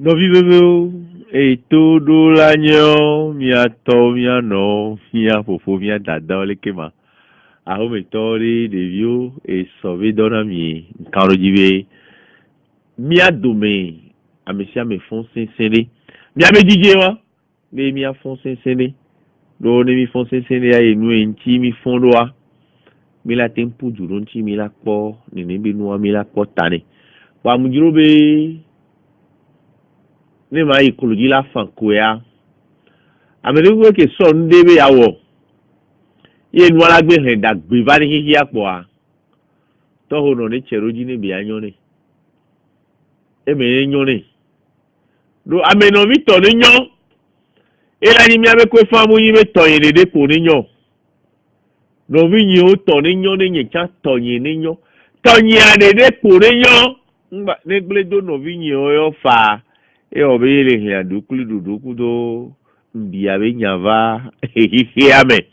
Noviveo, et todo l'agneau, mia to, mia no, mia fofo, mia dada, le kema. Aho me tori, de vieux, et sauvé dans mi, karo jive, mia dome, a mesia me fon sensene. Mia me dije wa, me mia fon sensene. Do ne mi fon sensene ya enu enchi mi fon do wa. Mi la tempu juro nchi mi la po, nene be nuwa mi la po tane. Wa mujuro be ne ma ikoloji la fanko ya amere ke so ndebe yawo ye nu ala gbe hen da gbe ba ni hihi apo a to ho no ne cheroji ne bi anyo ne e me nyo ne do ameno mi to ni nyo e la ni mi ame ko famu yi me to yin de po ni nyo no mi yin o to ni nyo ne yin cha to yin ni nyo to yin de po ni nyo ngba ne gble do no vi yin o yo fa e obele hia dukuli duduku do mbia be nyava hihiame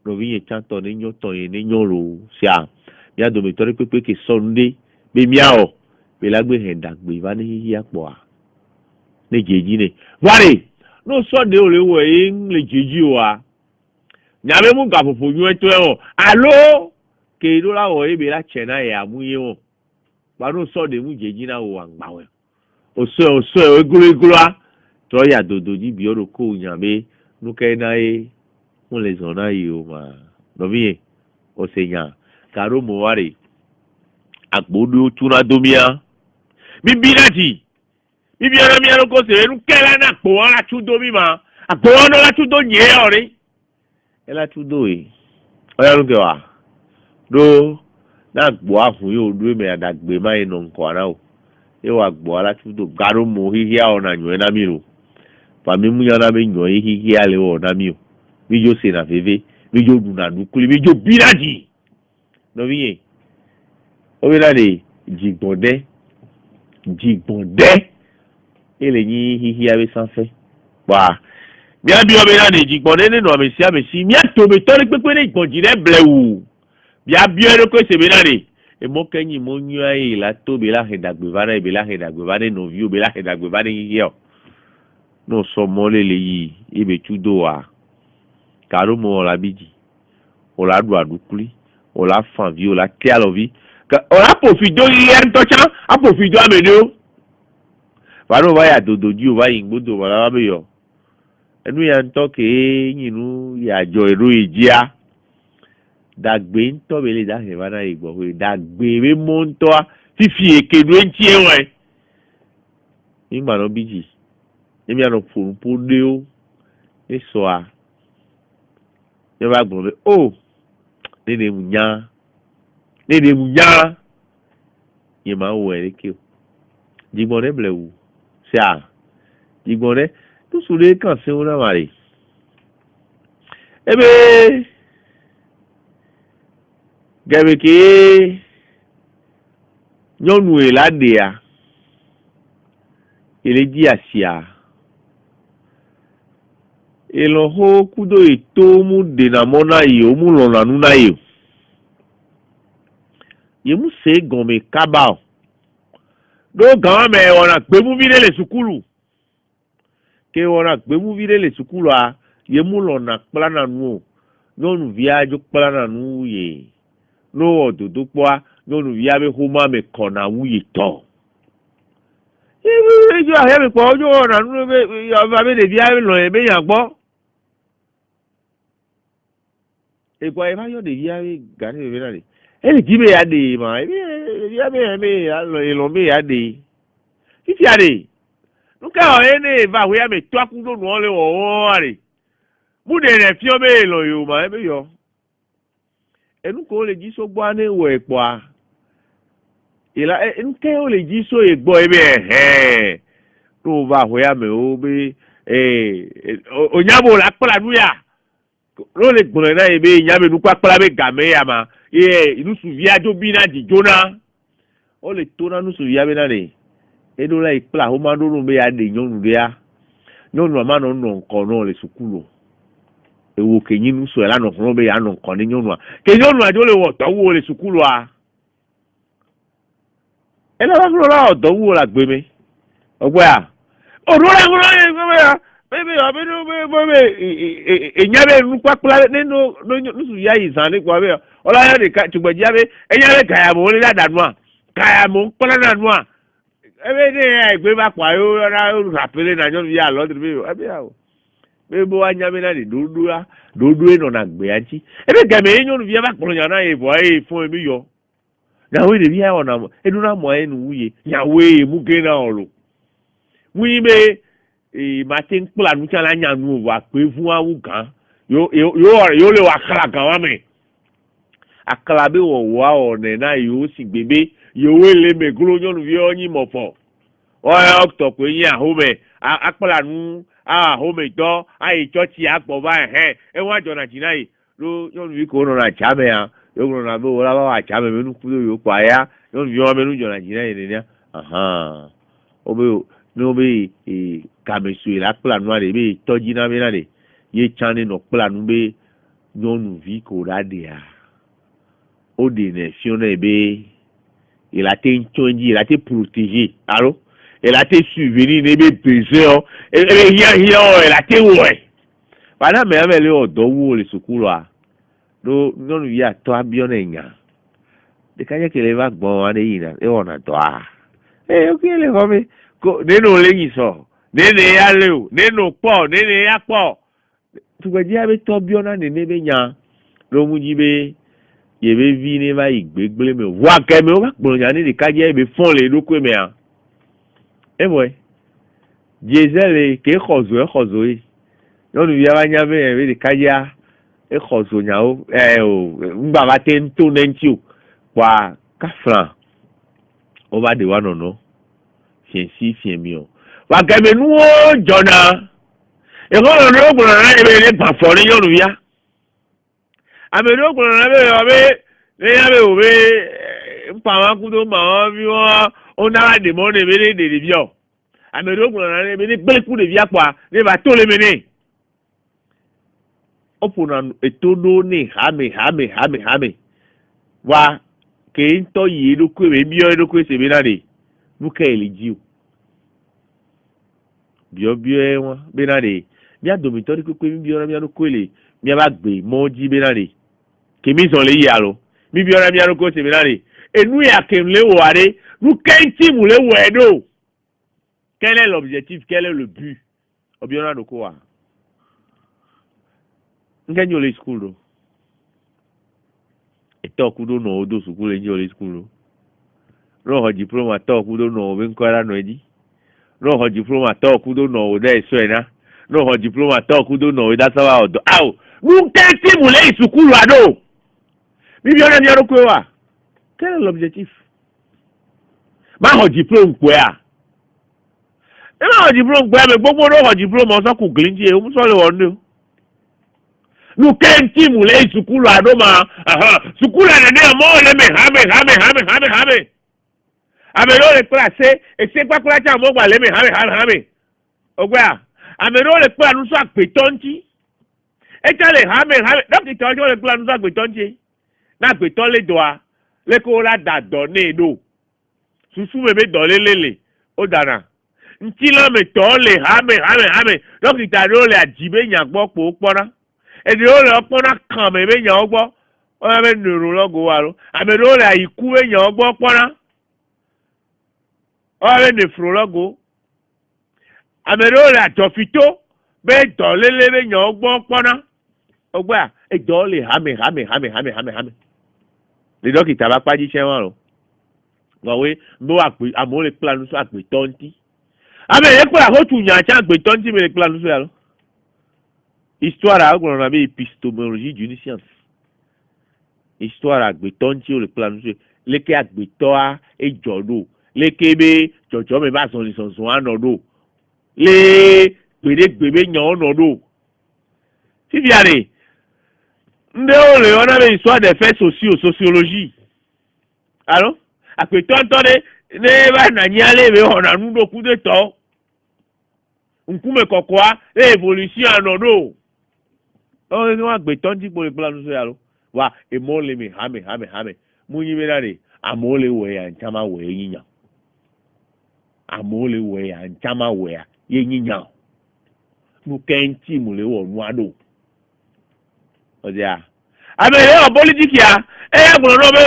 no vi chanto ni nyo to ni nyo ro sia bia do mi tori pepe ke sonde be miao be la gbe hen dagbe ba ni hihia po a ne jeji ne ware no so de ole wo e le jeji wa nyame mu ga popo nyu eto e o alo ke do la wo e be la chena ya mu ye o ba no so de mu jeji na wo angba we oso egulu a to ya dodo ji bi oro ko nyame nuke na e won le zona yi o ma no bi o se nya karo mo ware agbodo tuna domia bibi ara mi aro ko se nu kela na po ara tu domi ma agbo no la tu do nye ore e la tu do e o ya nuke wa do na gbo afun yo do me adagbe ma ino nko ara o ewa gbo ala tudo garo mo hihi a ona nyo na mi ro pa mi mu yana be nyo hihi ale o na mi o mi jo se na veve mi jo du na dukuli mi jo biraji no biye o bi na de jigbonde ele ni hihi a be sanfe wa mi abi o be na de jigbonde ni no amesi mi ato be tori pepe ni igbonji re blewu bi abi o ko se be na de emo kenyi mo nyu ayi la to be la hedagbe vare be la hedagbe vare no view be la hedagbe vare hiyo no so mole le yi ibe tudo wa karo mo la biji o la du adukuli o la fan view la tia lo vi o la pofido yi en to chan a pofido ameno varo va ya dodo ji o va yin gbodo wa la be yo enu ya nto ke yinu ya jo ero ejia dagbe nto bele da he bana igbo we dagbe be mo nto fifi ekedu enchi enwe ni ma no biji emi ano furunpo de o eso a ye ba gbon be o nene munya ye ma wo ere ke o jigbon ble wu sia jigbon tu sure kan se o na mare ebe gẹ́gẹ́ kí nyɔnu la ɖea ele dzi asia elɔho kudo eto mu dena mɔ na yi o mu lɔna nu na yi o ye mu se gɔme kaba o do gama mɛ wɔna gbemuvi de le sukulu ke wɔna gbemuvi de le sukulu a ye mu lɔna kpla na nu o nyɔnuvi adzo kpla na nu ye. No ododo poa no nu ya be homa me kona wuyi to e jo ahe me po ojo na nu be ya ba be de bia lo e be yan gbo e po e ba yo de bia be ga ni be na de e le ji be ya de ma e ya be ya lo e lo be ya de ti ya de nu ka o e ne ba we ya me to akun do nu o le wo are mu de re fi o be lo yo ma e be yo enu ko le ji so gbo ane wo epo a ila nke o le ji so egbo ebe to ba ho ya me o be onyabo la pala nu ya lo le gbon na ebe nyabe nu pala be game ya ma inu su via jo bi na di jona o le to na nu su via be na ni edo la ipla ho ma do ru be ya de nyonu de ya nyonu ma no no nko no le sukulu ewo kenyi nu so la no fun be ya no nkan ni nyonu a ke nyonu a jo le wo to wo le sukulu a e la fun la o do wo la gbe mi ogbo a Orora ngora bebe abeno bebe enyabe nkwakula neno nusu ya izane kwa be ola ya de ka tugbaji abe enyabe kaya mo le dadanu a kaya mo nkola nanu a ebe de egbe ba kwa yo ra rapele na nyo ya lo de be abi ya o bebe wa nyabe na de dodu no na gbe anchi ebe ga me nyo nu ya ba kporo nya na e bo e fun emi yo na we de bi ya ona mo edu na mo enu wuye nya we mu ge na oro wibe matin plan mutala nyanu wa pe fun awu kan yo le wa kala kan wa me akala be wo wa one na yo si gbebe yo we le me gro nyonu vi onyi mofo o ya okto pe yin ahome akpala nu ahome to ai church akpo ba e wa jona jinai lo nyonu vi ko no na chame ya yo no na be wo la wa chame me nu ku yo kwa ya nyonu vi o me nu jona jinai ni aha obe no be kamesu la planu ale be toji na be na le ye chane no planu be nyonu vi ko radia o de ne fiona be il a été chonji il a été protégé allo il a été suivi ne be pese o il a été ouais bana me ame le odo wo le sukulu a do nyonu vi a to abiona nya de kanye ke le va gbon wa de yin e ona to a o ki le ko me nínú lẹ́yìn sọ nínú ya lé o nínú pọ̀ nínú ya pọ̀ tùgbẹ̀dì abẹ́ tọ́ bí ọ́nà nínú ebe nya ló mú jí bẹ́ yẹ̀bẹ́ vi ní bá ìgbégbélé mi wá kẹ́mi ó bá kpọ̀n nya ní ìdíkájẹ́ ebe fọ́n lè dókòó mi à ẹ bọ̀ ẹ́ jẹ́sẹ̀ ké xɔzɔ yìí nyɔnu bia bá nya bẹ́ ebe ìdíkájẹ́ ẹ xɔzɔ nya o ŋgbà bá tẹ́ ń tó nẹ́ńtì o wà káfràn ó bá de wà nọ̀nọ́. Fiensi fiemio wa keme nuwo jona e ko no gbo na ebe le pa fo ni yonu ya ame no gbo na be o be le ya be o be mpa wa ku do ma o bi o na la de mo ne be de bi o ame no gbo na be ni gbele ku de bi apa ne ba to le mene opuna etodo ni hame wa ke nto yi do ku be bi o do ku se be na de nuka eliji o bio won be na de mi adomitori ko mi bi ora mi anu ko ele mi ba gbe moji be na de kemi son le ya lo mi bi ora mi anu ko se be na de enu ya kem le wo are nuka team le wo edo quel est l'objectif quel est le but obiona do ko wa ngenyo le school do eto kudo no odo school enjo le school do roho diploma to kudo no be nkwara no edi roho diploma to kudo no de so ena roho diploma to kudo no da sawa odo aw nu kenti mu le isukulu ado bibi ona mi oroko wa quel est l'objectif ma ho diploma ko ya e ma ho diploma ko ya me gbogbo roho diploma so ku glinji e mu so le won ni nu kenti mu le isukulu ado ma sukulu na de mo le me hame amero le place e se papula cha mo gba le me hame ogba amero le pe anu so apetonti e cha le hame doctor jo le pe anu so apetonti na apeton le doa le ko la da do ne do susu me be do lele o dana nti lo me to le hame doctor ro le ajibe yan gbo po pora e de o le opona kan me be yan ogbo o be neurologo wa ro amero le ayiku be yan ogbo pora ọ̀rẹ́ nefrologo amẹ́rẹ́ àtọ̀fitó bẹ́ẹ̀ tọ́ lélẹ́rẹ́ yàn ọgbọ́n pọ́ná ọgbà ẹ̀jọ́ lè hàmì lè dọ́kítà bá pàjí iṣẹ́ wọn rò wọ̀wé bó wà pé àmọ́ lè pílánù sọ àpè tọ́ntì amẹ́rẹ́ pé àkótù yàn àti àpè tọ́ntì mi lè pílánù sọ yàrá histoire àgbọ̀nrán àbí épistémologie d'une science histoire àgbè tọ́ntì ó lè pílánù sọ lékè àgbè tọ́ à ẹjọ́ lò lekebe jọjọ me ba son lisonson anodo le gbede yan onodo sibiare nde o le ona be histoire des faits sociologie alors apetonto ne ba na nyale be ona nudo ku de to nkume kokoa evolution anodo o ni wa gbetonji po le plan so yaro wa emole me hame munyi be na re amole we ya nchama we yinya amole we ya nchama we ya ye nyinya nu kenti mu le wo nu ado odia amere o politics ya e gboro no be o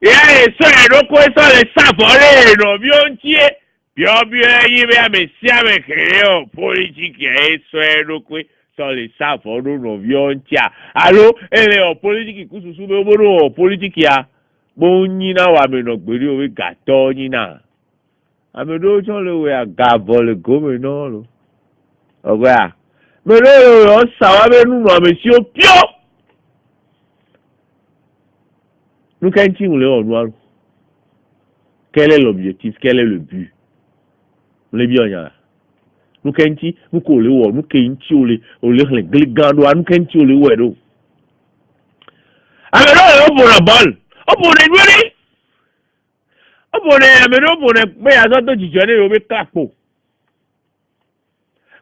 ya e so e ro ko so le safore no bi o ntie bi o bi yin be ame si ame kere o politics ya e so e ro ko so le safore no bi o ntia alo ele o politics kususu be obodo o politics ya bo nyina wa me no gberi o we gato nyina ame do so le we agavo le gomina lo ogwa me lo o sawa be nu no ame si o pio nous quand on le on noir quel est l'objectif quel est le but on est bien là nous quand nous ko le wo nous quand on le gligando nous quand on le wo do amero o bo na ball o bo ne nwere o bo ne amero bo ne be azo to jijo ne o be kapo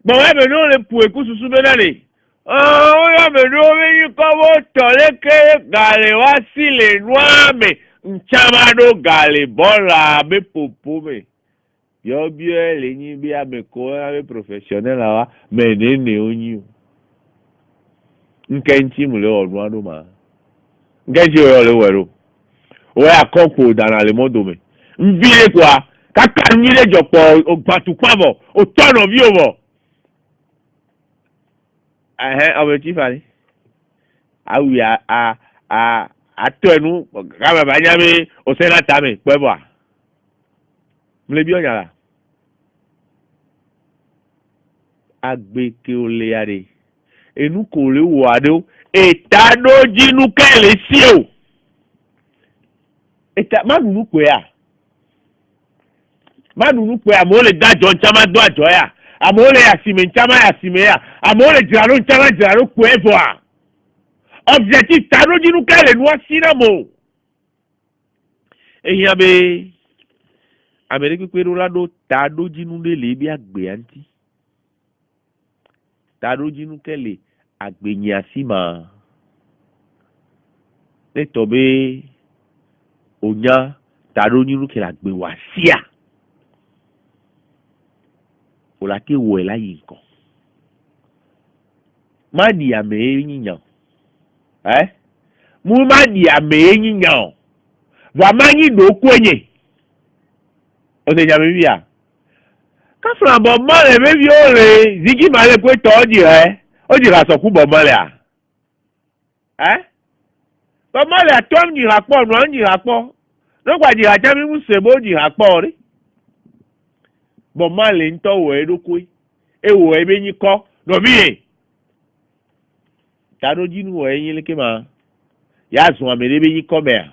bo we be no le pu eku susu be na le ya me no me como tole que gale wasile nuame nchamado gale bola be popo me yo bien le ni bi ame ko ame professionnel la me ne onyi nkenti mu le onu anu ma ngeji o le wero o ya konko dana le mondo me nbire kwa kaka ni le jopo ogbatukwabo o tono bi owo objectif ali awi ato enu kama banyame o senata me pebo a mle bi onyala agbe ke o le ade enu ko le wo ade o eta do jinu kele si o eta manu ko ya mo le dajo nchama do ajo ya amole asime nchama asime ya amole jiraro nchama jiraro kuevoa objectif taro jinu kele no asina mo eyan be america pe rolado tado jinu le bi agbe anti tado jinu kele agbeyin asima le tobe onya tado jinu kele agbe wasia ola ke wo la yin kan ma di ame yinyan mu ma di ame yinyan va ma yin do kwenye o de jame bia ka fra bo ma le me bi o le zigi ma le pe to di o di ra so ku bo ma le bo ma le atom di ra po no di ra po no gba di ra jami mu se bo di ra po ri bo ma le nto wo edokwe ewo ebe yin ko no bi tado jinu wo yin leke ma ya zun amere be yin ko me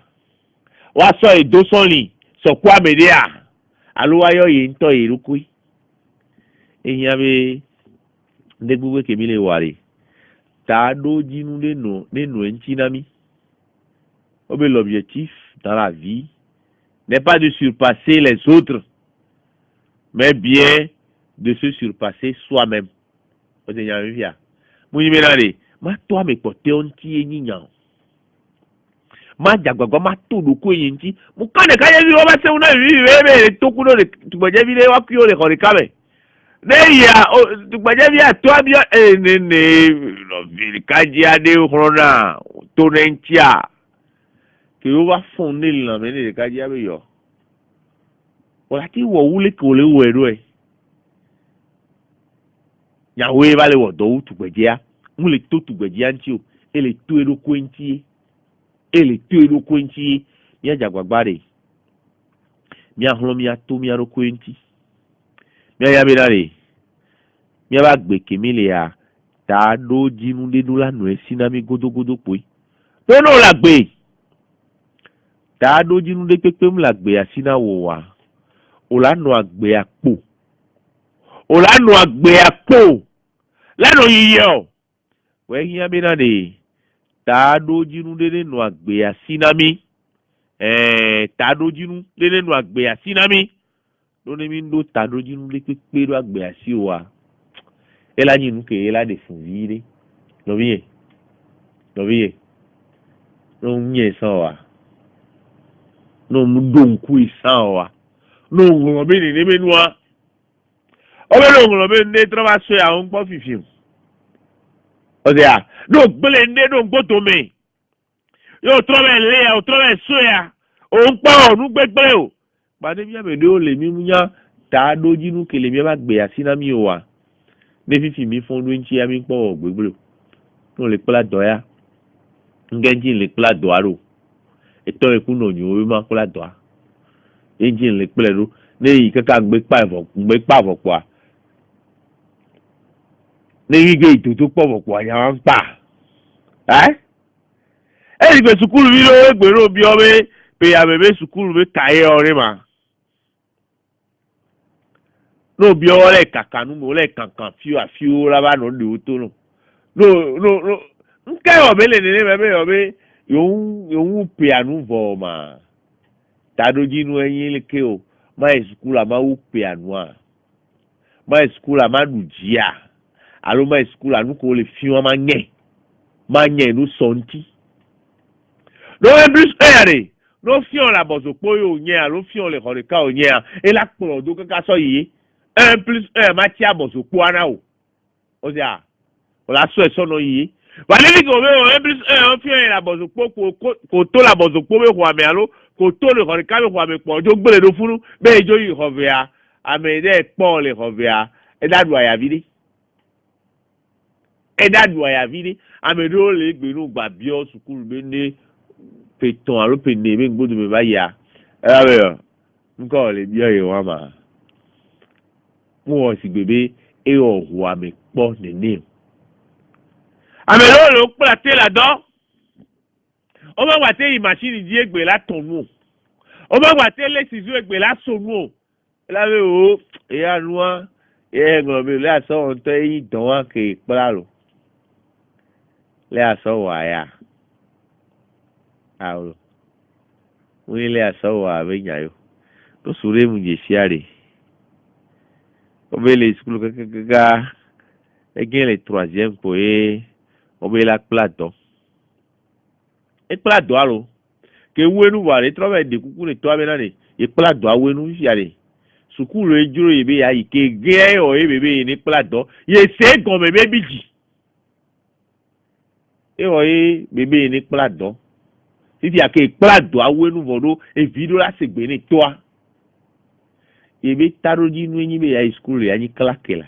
wa so edo sonli so ku amere alo wa yo yin to edokwe eyan be de gbugbe kemi le ware tado jinu nenu enchinami obe l'objectif dans la vie n'est pas de surpasser les autres mais bien de se surpasser soi-même. O te nyame via. Muni menare, ma to me pote onti enyinya. Ma jagwagwa ma to do ko yinti. Mu kane kaye bi o ba se una vi be to ku do le tugbaje bi le wa ki o le ko rikabe. Ne ya tugbaje bi ato abi ne no vi kaji ade krona to nentia. Ke o ba fon ne la me ne kaji abi yo. Ola ki wo wule ko le wo ero Yahweh va le wodo tugbedia mu le to tugbedia nti o ele to ero kwenti mi ajagbagbare mi ahlo mi ato mi aro kwenti mi ya berare mi ba gbe kemi le ya ta do jinu de do lanu esina mi godogodo pe to no la gbe ta do jinu de pepe mu la gbe asina wo wa olanu agbe apo lẹ́nu yíyẹ ọ̀ wẹ́ yíyá mi náà de tààdó jínú dédé nù àgbè àsínàmí tààdó jínú dédé nù àgbè àsínàmí lónìí mi ń do tààdó jínú lé pépé ló àgbè àsí wa ẹ lájú inú kèé láde fún yíire lọ́bíyè ló ń yẹ sàn wa ló ń dóńkú ìsàn wa ló ń rọ̀ mí nìyẹn mẹ́nu wa Obelo ngolo be ne traba so ya on po fifim. O sea, no gbele ne no gboto me. Yo trobe le ya, o trobe so ya. O npa o nu gbegbe o. Ba de mi abede o le mi munya ta doji nu kele mi ba gbe asina mi o wa. Ne fifi mi fon do nchi ya mi po gbegbe o. No le pla doya. Ngenji le pla doaro. Eto eku no nyu o ma pla doa. Engine le pla ro. Ne yi kaka gbe pa vo kwa. Ne yi ge itutu po vo kwa ya wan pa. E di pe sukulu bi lo egbero bi o be pe ya bebe sukulu be kaye ore ma. No bi o le kakanu mo le kankan fiu la ba no de oto no. No. Nke o be le ne bebe o be yo pe anu vo ma. Tadoji nu eyin le ke o. Ma sukulu ma u pe anu a. Ma sukulu ma du jia. Alo ma sukulu anu ko le fiu ma nye. Ma nye nu sonti. No plus ere. No fion la bozo po yo nye a, lo fion le horika o nye a. E la pro do kaka so yi. 1 plus 1 ma ti abozo po ana o. O dia. O la so e so no yi. Ba le ko be 1 plus 1 o fion la bozo po ko to la bozo po be ho ame alo, ko to le horika be ho ame po jo gbele do funu, be jo yi ho ve a. Ame de po le ho ve a. E da du aya vidi. E da du aya vidi. Ame do le gbe nu gba bi o sukulu be ne peton alo pe ne me gbodo me ba ya. E be yo. Nko le bi o ye wa ma. Mo o si gbebe e o hu ame po nene. Ame lo pla te la do. O ma wa te yi machine di egbe la tonu. O ma wa te le sizu egbe la sonu. La be o e anu a e nglo be le aso on te yi don wa ke pla lo. Le aso wa ya. Awo. Wọ́n lé asawo abenyayo. To sure mu je siare. Obele school kaka egen le 3e po obela plato. E plato alo. Ke wenu wale trobe de kuku le to abena ni. E plato awenu siare. Sukulu ejuro yebe ya ike ge o bebe ni plato. Ye se gon bebe biji. E o bebe ni plato. If ya ke plado awenu vodo e video la segbe ni toa. Ebe taroji nu enyi be ya school ya ni klakela.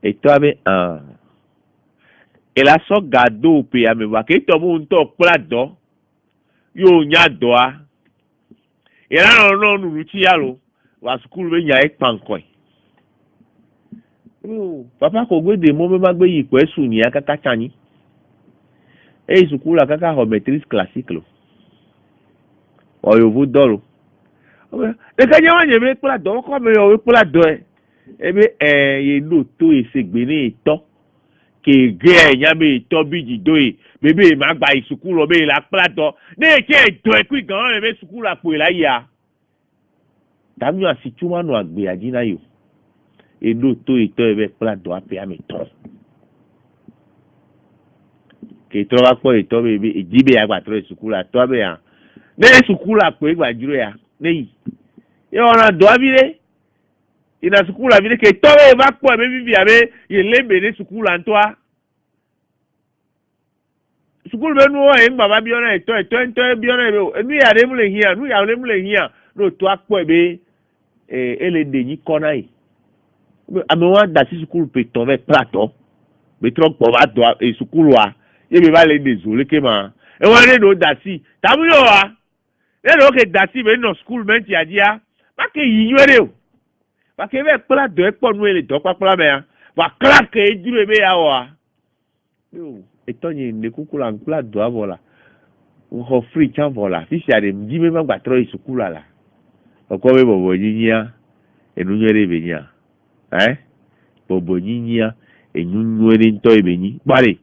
E to abe e la so gado pe ya me wa ke to mo nto plado yo nya doa. E la no nu ti ya lo wa school be nya e pankoi. Papa ko gbe de mo me ma gbe yi kwesu ni akaka chani. E sukula kaka ho maîtrise classique lo. O yo vu dolo. E ka nyawa nyebe pla do ko me yo pla do e. Ebe ye no to e segbe ni to. Ke ge nya be to biji do e. Bebe ma gba isukulo be la pla do. Ne ke do e ku gan e be sukula po la ya. Tamu asituma no agbe ajina yo. E no to e to e be pla do ape ame to. Ke trova po e to bebe e jibe agba tro sukula to be ya. Ne sukula po e gba juro ya. Nei. Yo na do abire. Ina sukula bire ke to be ba po be bibi abe ye lembe ne sukula ntoa. Sukulu be nu o e ngba ba bi ona e to bi ona e nu ya re mu le hia, nu ya le mu le hia. No to akpo e be ele de yi kona yi. Ame wa da si sukulu pe to be plato. Be tro po ba do e sukulu a. Ye be ba le désolé ke ma. E wa le no da si. Tamu yo wa. Le no ke da si be no school menti adia. Ba ke yi nwere o. Ba ke be pla do e po nu ele do pa pla be ya. Ba kla ke duro be ya wa. Yo, e to yin ne kukula pla do avola. Wo free chan vola. Fi si ade mji me ma gba tro isukula la. Oko be bobo yinya. E nu nwere be nya. Bobo yinya e nu nwere nto e be ni. Bare.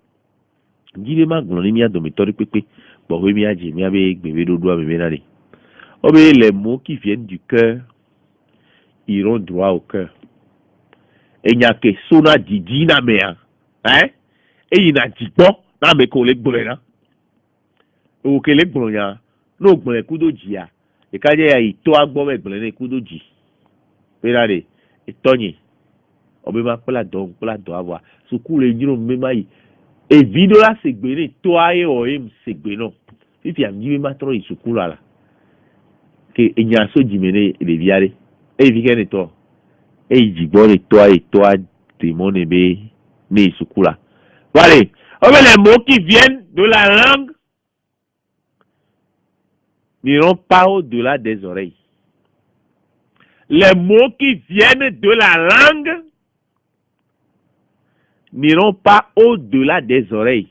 Jibe ma glon ni mi adomitori pepe. Bo we mi aje mi abe gbebe dodo abe na re. Obe les mots qui viennent du cœur iront droit au cœur. Et n'y a que sona didi na mea. Et il n'a dit bon, na me ko le gbole na. O ke le gbole ya. No gbole kudo ji ya. E ka je ya ito agbo me gbole ne kudo ji. Pe na re. etonye obe ma pela do abo sukulu ejiro mmema yi evido la segbe ni to aye o em segbe no fifi am jibe ma tro isukulu ala ke enya so jimene le biare e vi kene to e jigbo le to a demone be ni isukula vale obe les mots qui viennent de la langue n'iront pas au-delà des oreilles. Les mots qui viennent de la langue n'iront pas au-delà des oreilles.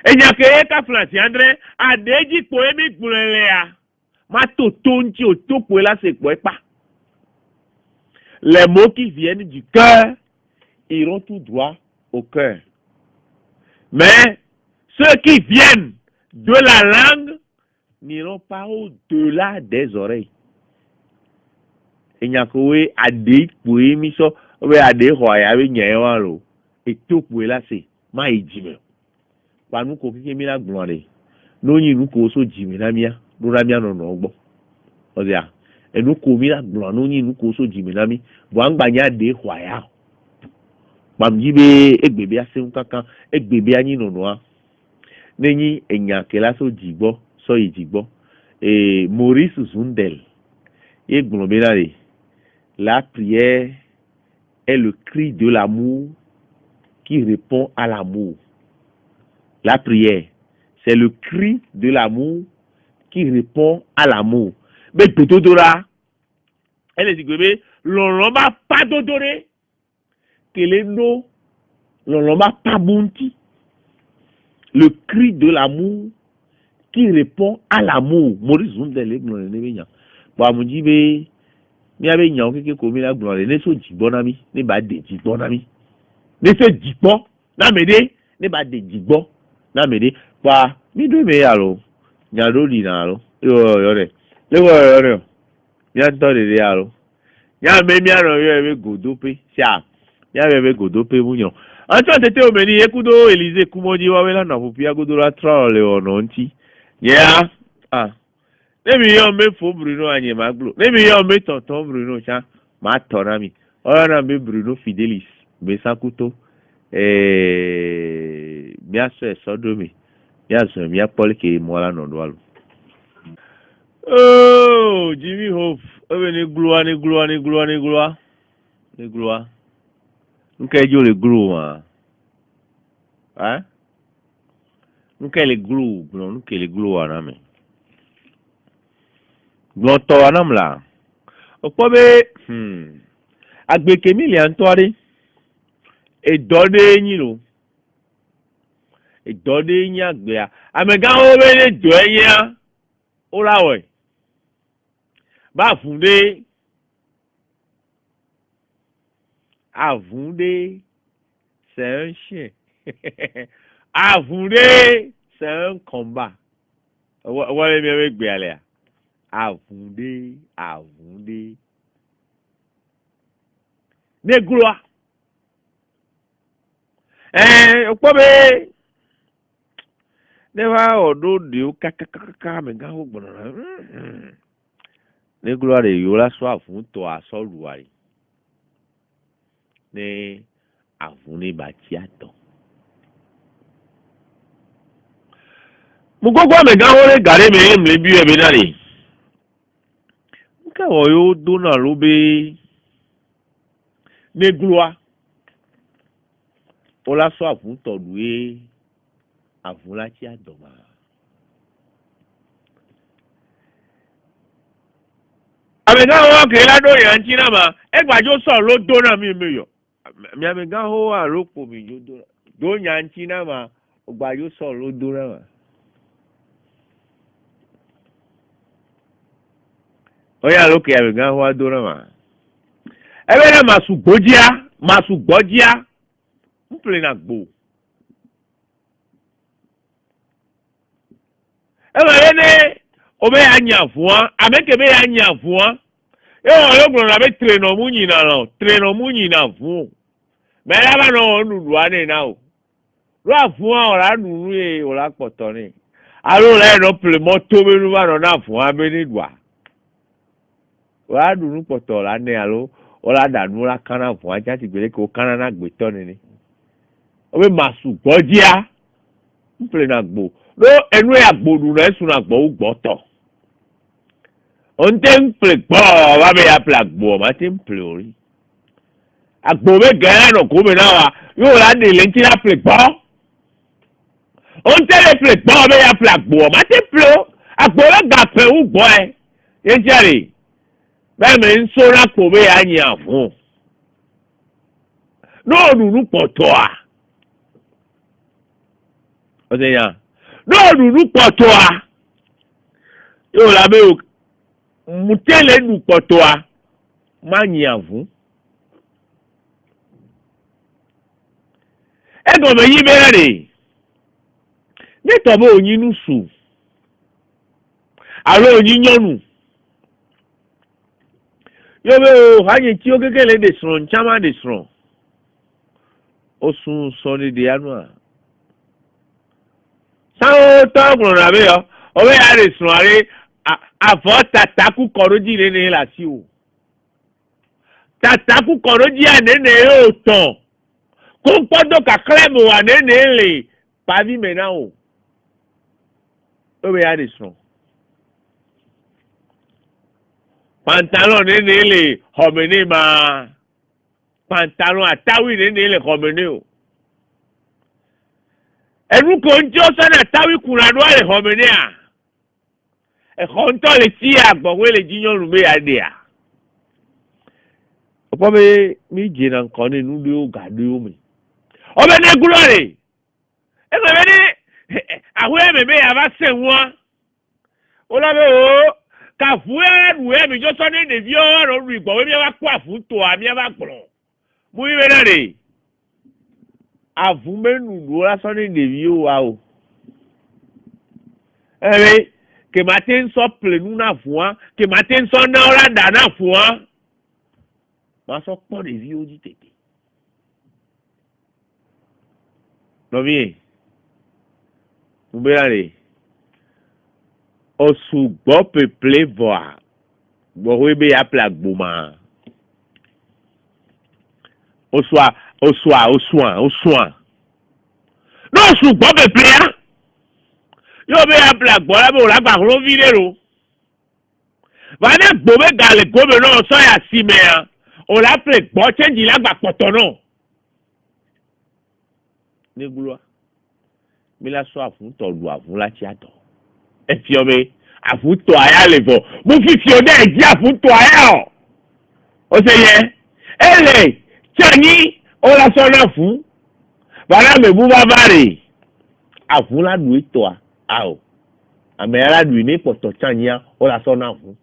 Et il y a que Francis André a dit poémique pour les ma totonti au tout pour là c'est quoi pas. Les mots qui viennent du cœur iront tout droit au cœur. Mais ceux qui viennent de la langue n'iront pas au-delà des oreilles. Et il y a que a dit poémique so we a dit roya we nyewa lo. Et tout pour là c'est ma ijime. Pa nu ko kike mi la glore. No yin nu ko so jime na mia, do na mia no no gbo. O dia. E nu ko mi la glore no yin nu ko so jime na mi, bo an gba nya de hwaya. Pam jibe egbebe ase nkankan, egbebe anyi no no a. Nenyi enya ke la so jigbo, so ijigbo. Et Maurice Zundel. Et globelare. La prière est le cri de l'amour qui répond à l'amour. La prière, c'est le cri de l'amour qui répond à l'amour. Mais Dodora, elle est dit l'on va pas dodoré, que les noms, l'on va pas bounti. Le cri de l'amour qui répond à l'amour. Maurice Zundel, bon, mon dit, mi abe nyawo keke ko mi la glore ne so jigbo na mi ne ba de jigbo na mi ne so jigbo na me de ne ba de jigbo na me de pa mi do me ya lo nya do di na lo yo re le wo yo re ya to de ya lo ya me mi aro yo e godo pe sha ya be godo pe mu yan anto tete o me ni ekudo Elise kumoji wa we la na pu ya godo la tra le ono nti yeah Nemi yo me fo Bruno anye maglo. Nemi yo me tonton Bruno cha ma tonami. Ora me Bruno Fidelis be sakuto mia so sodomi. Mia so mia Paul ke mola no dwalo. Oh, Jimmy Hope. Obe ni gloa. Ni gloa. Nka jo le gloa. Hein? Nka le gloa na me. Glonto anam la. Opobe agbeke mi le antori. E dode yin lo. E dode yin agbe a. Amega o be le do yin a. O la we. Ba funde. Avunde c'est un chien. Avunde c'est un combat. Wale mi avec gbe ale a. Avunde. Ne gloa. Okpobe. Ne va odo de o kaka me ga ho gbona. Ne gloa de yo la so afun to aso luari. Ne avune bati ato. Mugogo me ga ho le gare me mle bi e be dare. Nka wo yo do na lo be ne gloa. Ola so afun to duwe avun la ti adoma. Amega ho ke la do yan ti na ma e gbajo so lo do na mi meyo. Mi amega ho aropo mi yo do yan ti na ma gbajo so lo do na ma. Oya lo ke amega ho do na ma. Ebe na masu gbojia. Mple na gbo. Ebe ene obe anya fuan, ameke be anya fuan. E o lo gbon na be treno munyi na fun. Me la ba no nudu ane na o. Lo afuan ora nuru e ora poto ni. Aro le no ple moto be nu ba no na fuan be ni dua. Ora nuru poto la ne alo ola danu la kana vo aja ti gbere ko kana na gbe to ni o be masu gbojia mple na gbo no enu ya gbodu na esu na gbo ugbo to onte mple gbo wa be ya pla gbo ma ti mple ori agbo be gara no ko be na wa yo la de le nti la ple gbo onte le ple gbo be ya pla gbo ma ti plo agbo be ga pe ugbo ye jare bẹ́ẹ̀ mi ń sọ́ra pò bẹ́ẹ̀ á yàn fún náà nùnú pọ̀tọ́ à ọ̀sẹ̀ yàn náà nùnú pọ̀tọ́ à yóò lábẹ́ o mùtẹ́lẹ̀ nù pọ̀tọ́ à má yàn fún. ẹ̀gbọ́n mi yí bẹ́ẹ̀ rè nítorí òyìn nù sùn àlọ́ òyìn yọ̀nù. Yo be o hanyi tí ó kékeré de sron chama de sron o sun soni de anua sao to gùn na be yo o be ya de sron are afo tataku koroji ne la si o tataku koroji ane ne o ton ko podo ka klemo wa ne le pavi mena o be ya de sron pantalon nene le homene ma pantalon atawi nene le homene o enu ko njo sana tawi kunado le homene a e khonto le ti agbowe le jinyorun be ade a opo be mi jina nkan ni nu de o gade o mi o be ne glory e be ni awe me be ya ba se won o la be o ka fuera nuwe mi jo so ne de vi o ro ru igbo we mi wa ku afun to ami ba gboro mu ibe na re afun menu do la so ne de vi o wa o ke ma te nso plenu na fun ke ma te nso na ora da na fun ma so po de vi o di tete no bien mu be na re osu gbọ́ pèplé vọ̀ à gbọ̀wé bẹ́ ya pla gbòmà osua n'osu gbọ́ pèplé ya yóò bẹ́ ya pla gbọ́ lábẹ́ òlágbà kúrò fílẹ̀ ro bàdé gbòmé gàlè gómè náà sọ́yà sí mẹ́ya òlápè gbọ́ chẹ́ǹjì lágbà pọ̀tọ̀ náà ní gbúlọ́ mi la sọ àfúntọ̀ lu àfún láti àtọ̀. Efi ome afuto aya levo mo fi ode ji afuto aya o se ye ele chani o la so na fun bara me bu babare afun la du ito a o ame ara du ni poto chani o la so na fun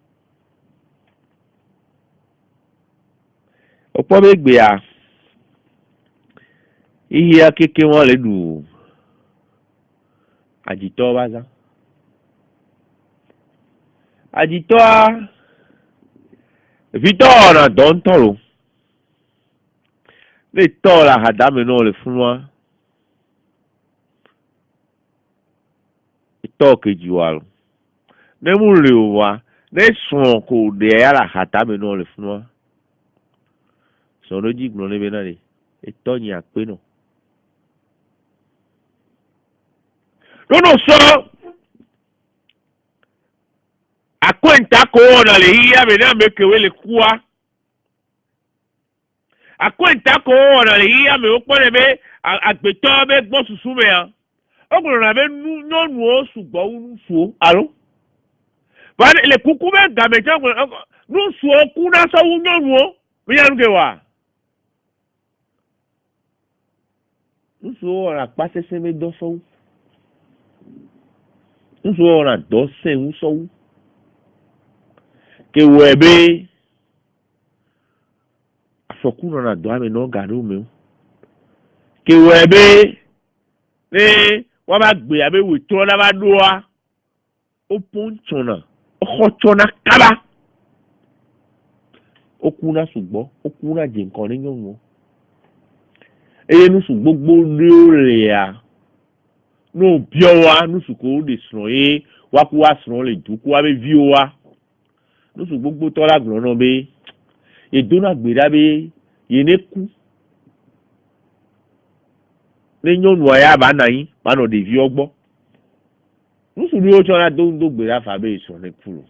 opo be gbe a iye akeke won le du ajito baza Ajitoa Vitora don toro le tola hadame no le funwa itoke jiwalo ne mule wa ne son ko de ala hadame no le funwa so no jigno le benare itonya pe no no so akwenta ko na le hia me na mekewe le kuwa akwenta ko na le hia me opore be agbeto be gbo susu me ya ogboro na be nonu o sugbo unu fuo alo ba le kuku be ga me jango nu suo ku na so nonu o mi ya nuke wa nu suo ra pasese me do so nu suo ra do se un so ke webe asokuno na do ame no garo me ke webe ni wa ba gbe abe we to na ba do wa o ponchona o khochona kaba okuna sugbo okuna je nkan ni yonwo eye nu sugbo gbogbo re ya no biowa nu suko de sro e wa ku wa sro le du ku wa be vi o wa nusu gbogbo tola grono be et dona gberabe yene ku ne nyɔnu ya ba na yi ba nɔ ɖeviwo gbɔ nusudiwo tsɔ la do gbera fa be sɔ ne ku lo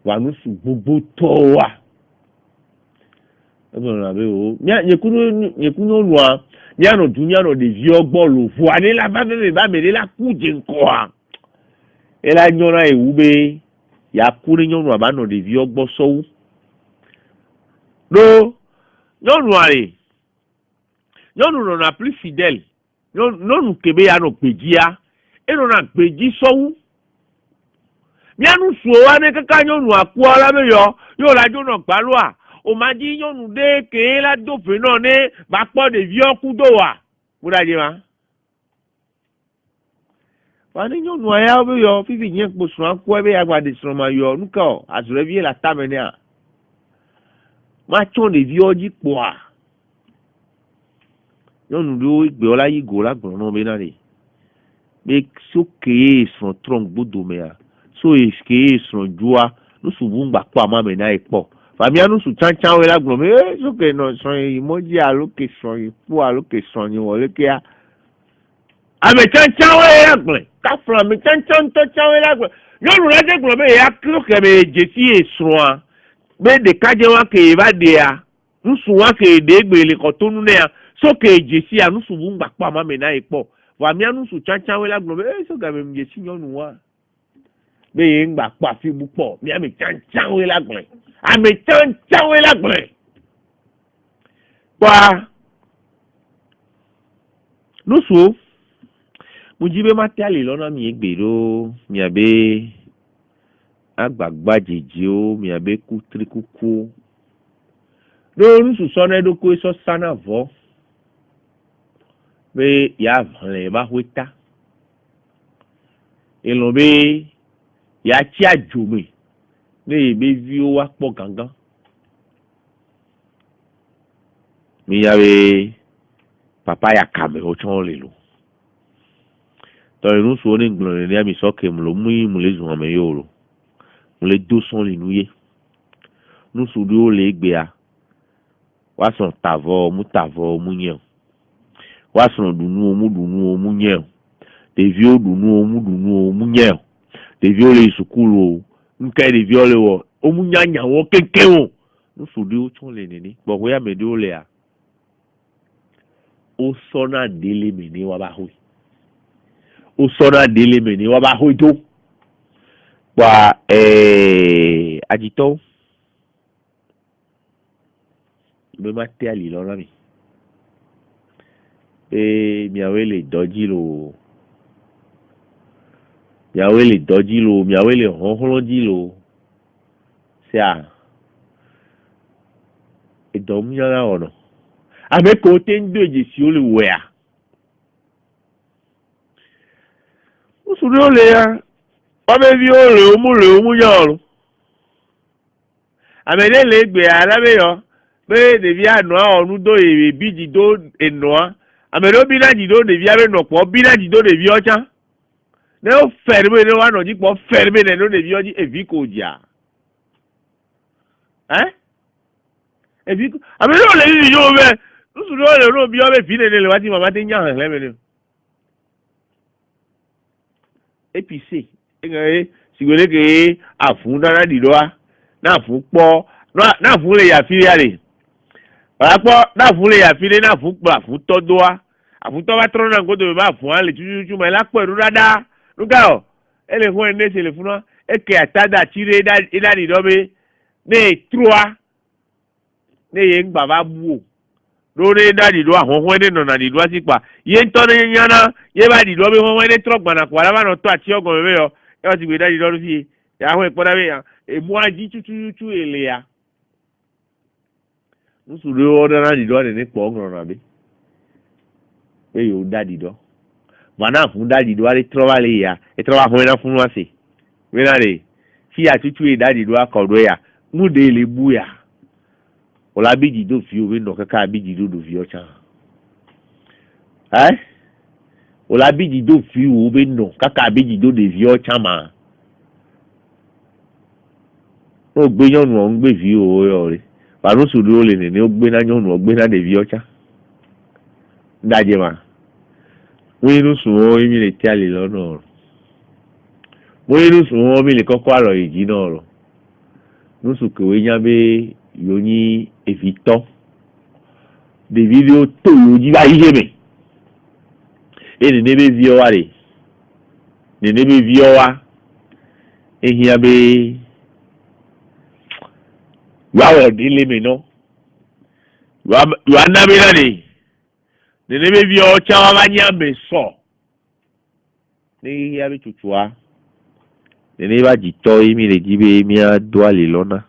wa nusu gbogbo tɔ wa ebe na be o nyeku nyɔnua nyanɔ du nyanɔ ɖeviwo gbɔ lo ʋua ne la ba be ba me ne la ku dze ŋkɔa ela nyɔna ewu be ya ku ne nyɔnua ba nɔ ɖeviwo gbɔ sɔwu ɖo nyɔnua le nyɔnu nɔna plus fidèle nyɔnu kebe ya nɔ gbedzia enɔna gbedzi sɔwu mianu suwo wa ne kaka nyɔnua kua la be yɔ la dzo nɔ gbaloa o ma di nyɔnu ɖe ke la do ƒe nɔ ne ba kpɔ ɖeviwo ku do wa mu da dze ma wa ne nyɔnua ya be fifi nye kpo srɔ̃a kua be ya gba de srɔ̃ ma nuka o azɔlevi la tame nea ma tsɔ ɖeviwo dzi kpoa nyɔnu ɖewo gbewo la yi go la gblɔ nɔ be na de be so ke srɔ̃ trɔ̃ gbodo mea so ke srɔ̃ dzua nusubu gba kpɔ ama me na ye kpɔ famia nusu tsantsan we la gblɔ me so ke nɔ srɔ̃ yi mɔdzi alo ke srɔ̃ yi kpɔ alo ke srɔ̃ yi wɔ lekea ame tsantsan we la gblɔ kafla ame tsantsan tsantsan we la gblɔ nyɔnu la de gblɔ be ya klo ke me dzesi ye srɔ̃a be ɖekadze wa ke va ɖea nusu wa ke ɖe gbe le kɔtonu ne ya so ke dzesi ya nusubu gba kpɔ ama me na ye kpɔ famia nusu tsantsan we la gblɔ be so ke me dzesi nyɔnu wa be ye ŋgba kpɔ afi bu kpɔ mi ame tsantsan we la gblɔ ame tsantsan we la gblɔ kpɔa nusu mu dzi be ma te ali lɔna mi egbe ɖo miabe agbagba dzedziwo miabe kutri kuku ɖo nusu sɔ ne ɖokoe sɔ sana vɔ be ya ʋlɛ ba hoe ta elɔ be ya tsi adzome ne ebe viwo wa kpɔ gangan mi ya be papa ya kame o tsɔ le lo tɔyi nusuwo ne gblɔ ne mi sɔ ke mu lo mu le zɔn me yo lo mu le do sɔn le nu ye nusu ɖewo le egbea wa sɔn tavɔ mu nye o wa sɔn ɖunuwo mu nye o ɖeviwo ɖunuwo mu nye o ɖeviwo le sukulu o nke ɖeviwo le wɔ o mu nyanyawo keke o nusu ɖewo tsɔ le nene gbɔgbɔ ya me ɖewo lea o sɔna dele me ne wa ba hoe o sɔna dele me ne wa ba hoe do kpa adzitɔwo be ma te ali lɔ na mi be miawoe le dɔdzi lo miawoe le dɔdzi lo miawoe le hɔhlɔ̃ dzi lo sia edɔm nyana wɔnɔ ame ko te ŋdo dzesiwo le wɔa nusu ɖewo le ya wobe viwo le wo mu nyɔnu ame ɖe le egbea la be be ɖevia nɔa wɔ nu do ebi dzi do enɔa ame ɖewo bina dzi do ɖevia be nɔ kpɔ bina dzi do ɖeviwo tsã ne wo fɛ ɖe be ne woanɔ dzi kpɔ fɛ ɖe be ne do ɖeviwo dzi evi ko dzia evi ko ame ɖewo le yiyi yo be nusu ɖewo le no biɔ be vi nene le wati mama te nya hehlẽ me ne epise ege sigbe ke afu nana ɖi ɖoa na afu kpɔ na afu le yafi ya le wala kpɔ na afu le yafi ɖe na afu kpɔ afu tɔ doa afu tɔ va trɔ na ŋgodo be afu hã le tututu me la kpɔe ɖo ɖaɖa nuka o ele ho ene se le funua eke ata da tsi ɖe eda ɖi ɖɔ be ne etroa ne ye ŋgba va bu o ɖo ne da ɖi ɖoa hɔhɔe ne nɔna ɖi ɖoa si kpa ye ŋutɔ ne nyana ye va ɖi ɖɔ be hɔhɔe ne trɔ gbana kpa la va nɔ tɔ atiwo gɔme be ya si gbe da ɖi ɖɔ ɖo fie ya hɔe kpɔ da be emua dzi tututu elea nusu ɖewo ɖana ɖi ɖɔ nene kpɔ ŋlɔna be yewo da ɖi ɖɔ vana ʋu da ɖi ɖɔ ale trɔ va le ya etrɔ va hɔe na funua se bena de fia tutu ye da ɖi ɖɔ akɔ ɖo ya nu de le bu ya o la bi dzi do viwo be nɔ kaka bi dzi do ɖeviwo tsã o la bi dzi do viwo be nɔ kaka bi dzi do ɖeviwo tsã ma o gbe nyɔnu o ngbe vi o yo re ba no su do le ne o gbe na nyɔnu o gbe na de vi o cha ndaje ma we no su o mi le ti ale lo no we no su o mi le koko alo iji no ro no su ke we nya be yo ni evito de video to yo ji ba ije me e ne be vi o wa re ne be vi o wa e hia be wa dile me no wa na be na ni ne be vi o cha wa ba nya me so ne hia be tutua ne ba ji to mi le ji be mi a do ale lona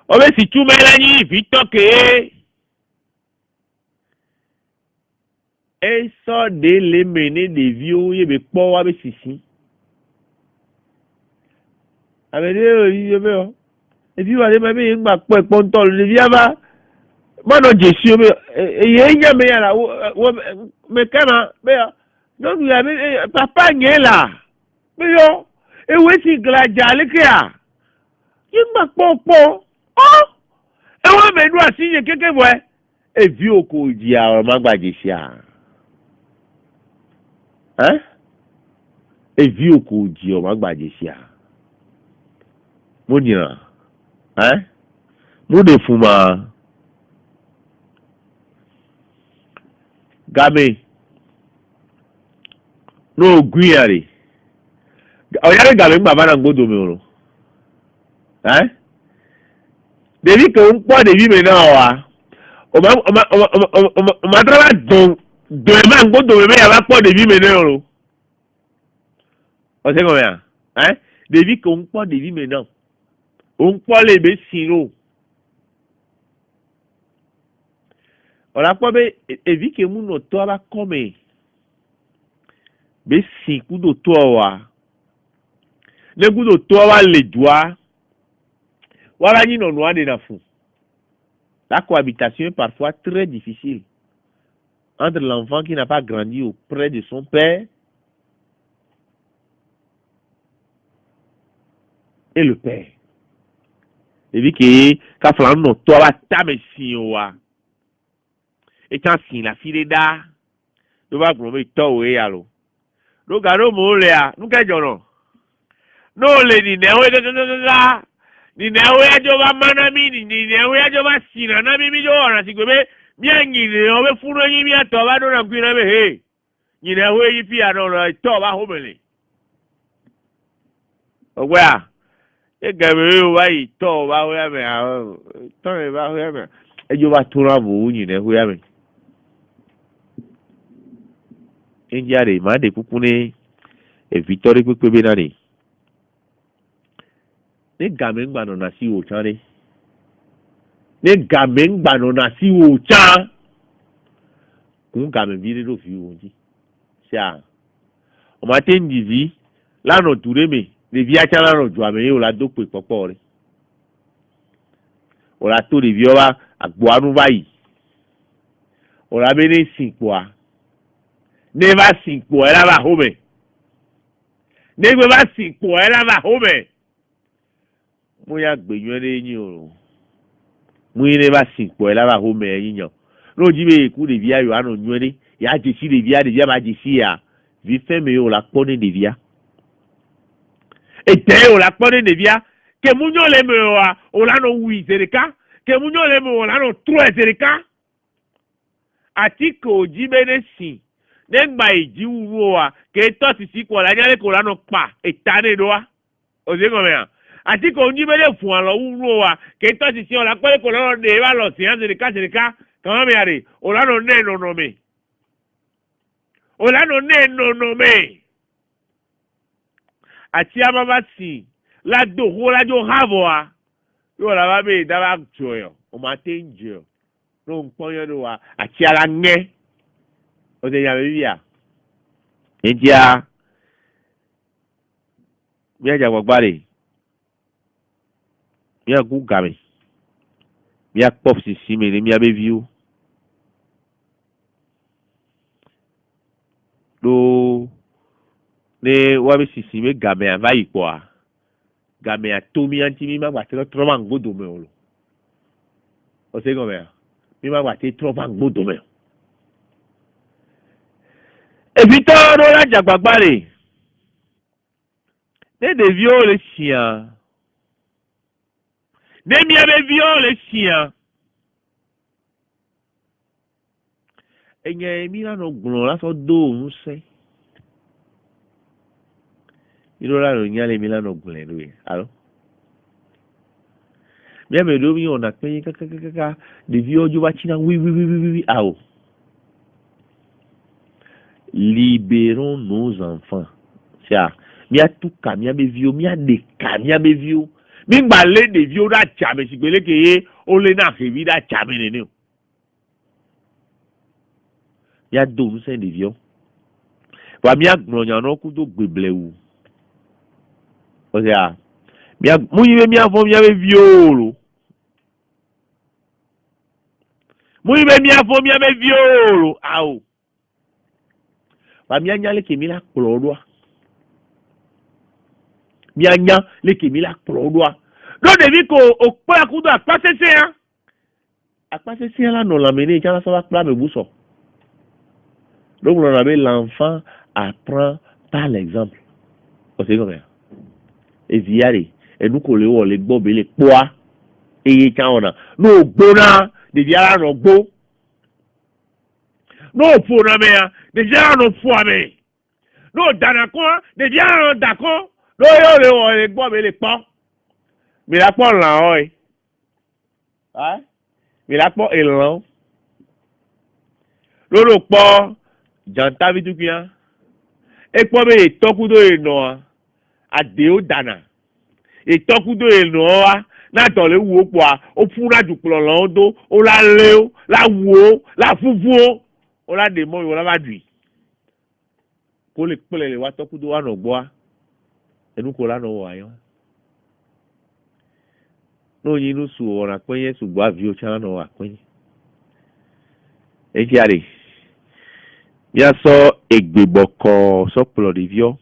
o be si tu me la ni vi to ke e so de le me ne de vi o ye be po wa be sisi abede o yi be o e vi wa le ma be ngba po e po nto le vi aba mo no jesu o be ye nya me ya la wo me kana be no du ya be papa nye la be yo e we si glaja le ke a yi ngba po e wa me du asinye keke bo e vi o ko ji a o ma gba jesu a e vi o ko ji o ma gba jesu a mo nyina mo de fuma game no guiare o yare game baba na ngodo mi oro devi ko npo devi me na wa o ma tra don do e ma ngodo me ya ba po devi me na oro o se ko ya devi ko npo devi me na o npo le be siro ora po be evi ke mu no to aba come be si kudo to wa ne kudo to wa le dua wala ni no noa de na fou. La cohabitation est parfois très difficile entre l'enfant qui n'a pas grandi auprès de son père et le père. evi ke ka flan no to aba ta me si wa e kan sin la fi de da do ba gbo me to we ya lo do ga do mo le a nu ke jono no le ni ne we ga ni ne we ajo ba mana mi ni ne we ajo ba sina na mi jo ora si gbe mi anyi le o be funu yin mi ato ba do na gbi na be he ni ne we yi fi ano lo to ba ho mele ogwe a e ga be o wa yi to ba ho ya me a to e ba ho ya me ejo ba tura bu ni ne ho ya me enjare ma de pupune e victory pepe be na ni ne game ngba no na si o chan ni ne game ngba no na si o chan kun game bi do fi o ji sha o ma ten divi la no ture me de vi acha la no ju ame o la do pe popo re o la to de vi o ba agbo anu bayi o la be ni sinpo a ne ba sinpo e la ba ho me ne gbe ba sinpo e la ba ho me mo ya gbeyan re yin o mo yin ba sinpo e la ba ho me yin yan no ji be ku de vi ayo anu nyu re ya je si de vi ba je si ya vi fe me o la poni de via e te o la poni de via ke mu nyo le me o la no wi zerika ke mu nyo le me o la no tro zerika ati ko ji be ne si negba iji wu wa ke to si ko la nyale ko la no pa etane do wa o se ko me ati ko ji be le fun alo wu wa ke to si o la pe ko lo de ba lo si an zerika kan me are o la no ne no me o la no ne no me ati ababa si la do ho la jo havo a yo la ba be da ba joyo o ma tenjo no npon yo do wa ati ala nge o de ya be bia enja mi aja gbagbare mi agu game mi akpop si me mi abe viu do ne wa be sisi me game avai kwa game atomi anti mi ma gba te trova ngodo me olo o se come mi ma gba te trova ngodo me evito ro la jagbagbare ne de viole sia ne mi ave viole sia enye mi la no gbon la so do un se ìrora rò ní alẹ́ mi lánàá gùnlẹ̀ lóye àrọ́ bí ẹ̀mẹ̀ ló mi ọ̀nà pé kákákáká dèbí ọjọ́ bá china wíwíwíwíwí àwọ̀ libérons nos enfants ṣá mi àtúkà mi àbẹ̀víó mi àdèkà mi àbẹ̀víó mi gbà lé dèbí ó dà jàmẹ̀ sígbélé kéye ó lé náà fèmí dà jàmẹ̀ nínú mi àdóhùn sẹ́ dèbí ọ́ wà mi àgbọ̀nyàn náà kú tó gbèblẹ̀ wù. O sea, muy bien, mi afo, mi ave violo. Muy bien, mi afo, mi ave violo. Au. Pa mi anya le kemi la klodwa. Mi anya le kemi la klodwa. Do devi ko o pa kudo apasese hein. Apasese la non la mene ka ça va pla me bouso. Donc on avait l'enfant apprend par l'exemple. O c'est comme ça. Eviare enuko le wo le gbo be le poa eye kan ona no gbona de biara no gbo no fo na me ya de biara no fo ame no dana ko de biara no dako no yo le wo le gbo be le po mi la po la o mi la po elon lo po janta bi tukia e po be tokudo e no ade o dana itokudo eno wa na tole wo po a o fura juplo londo o la le o la wo la fufu o la de mo yo la badui ko le pele le wa tokudo wa no gbo a enu ko la no wa yo no yin nu su ora pe yen su gbo avi o cha no wa pe e ti are ya so egbeboko so plo de vio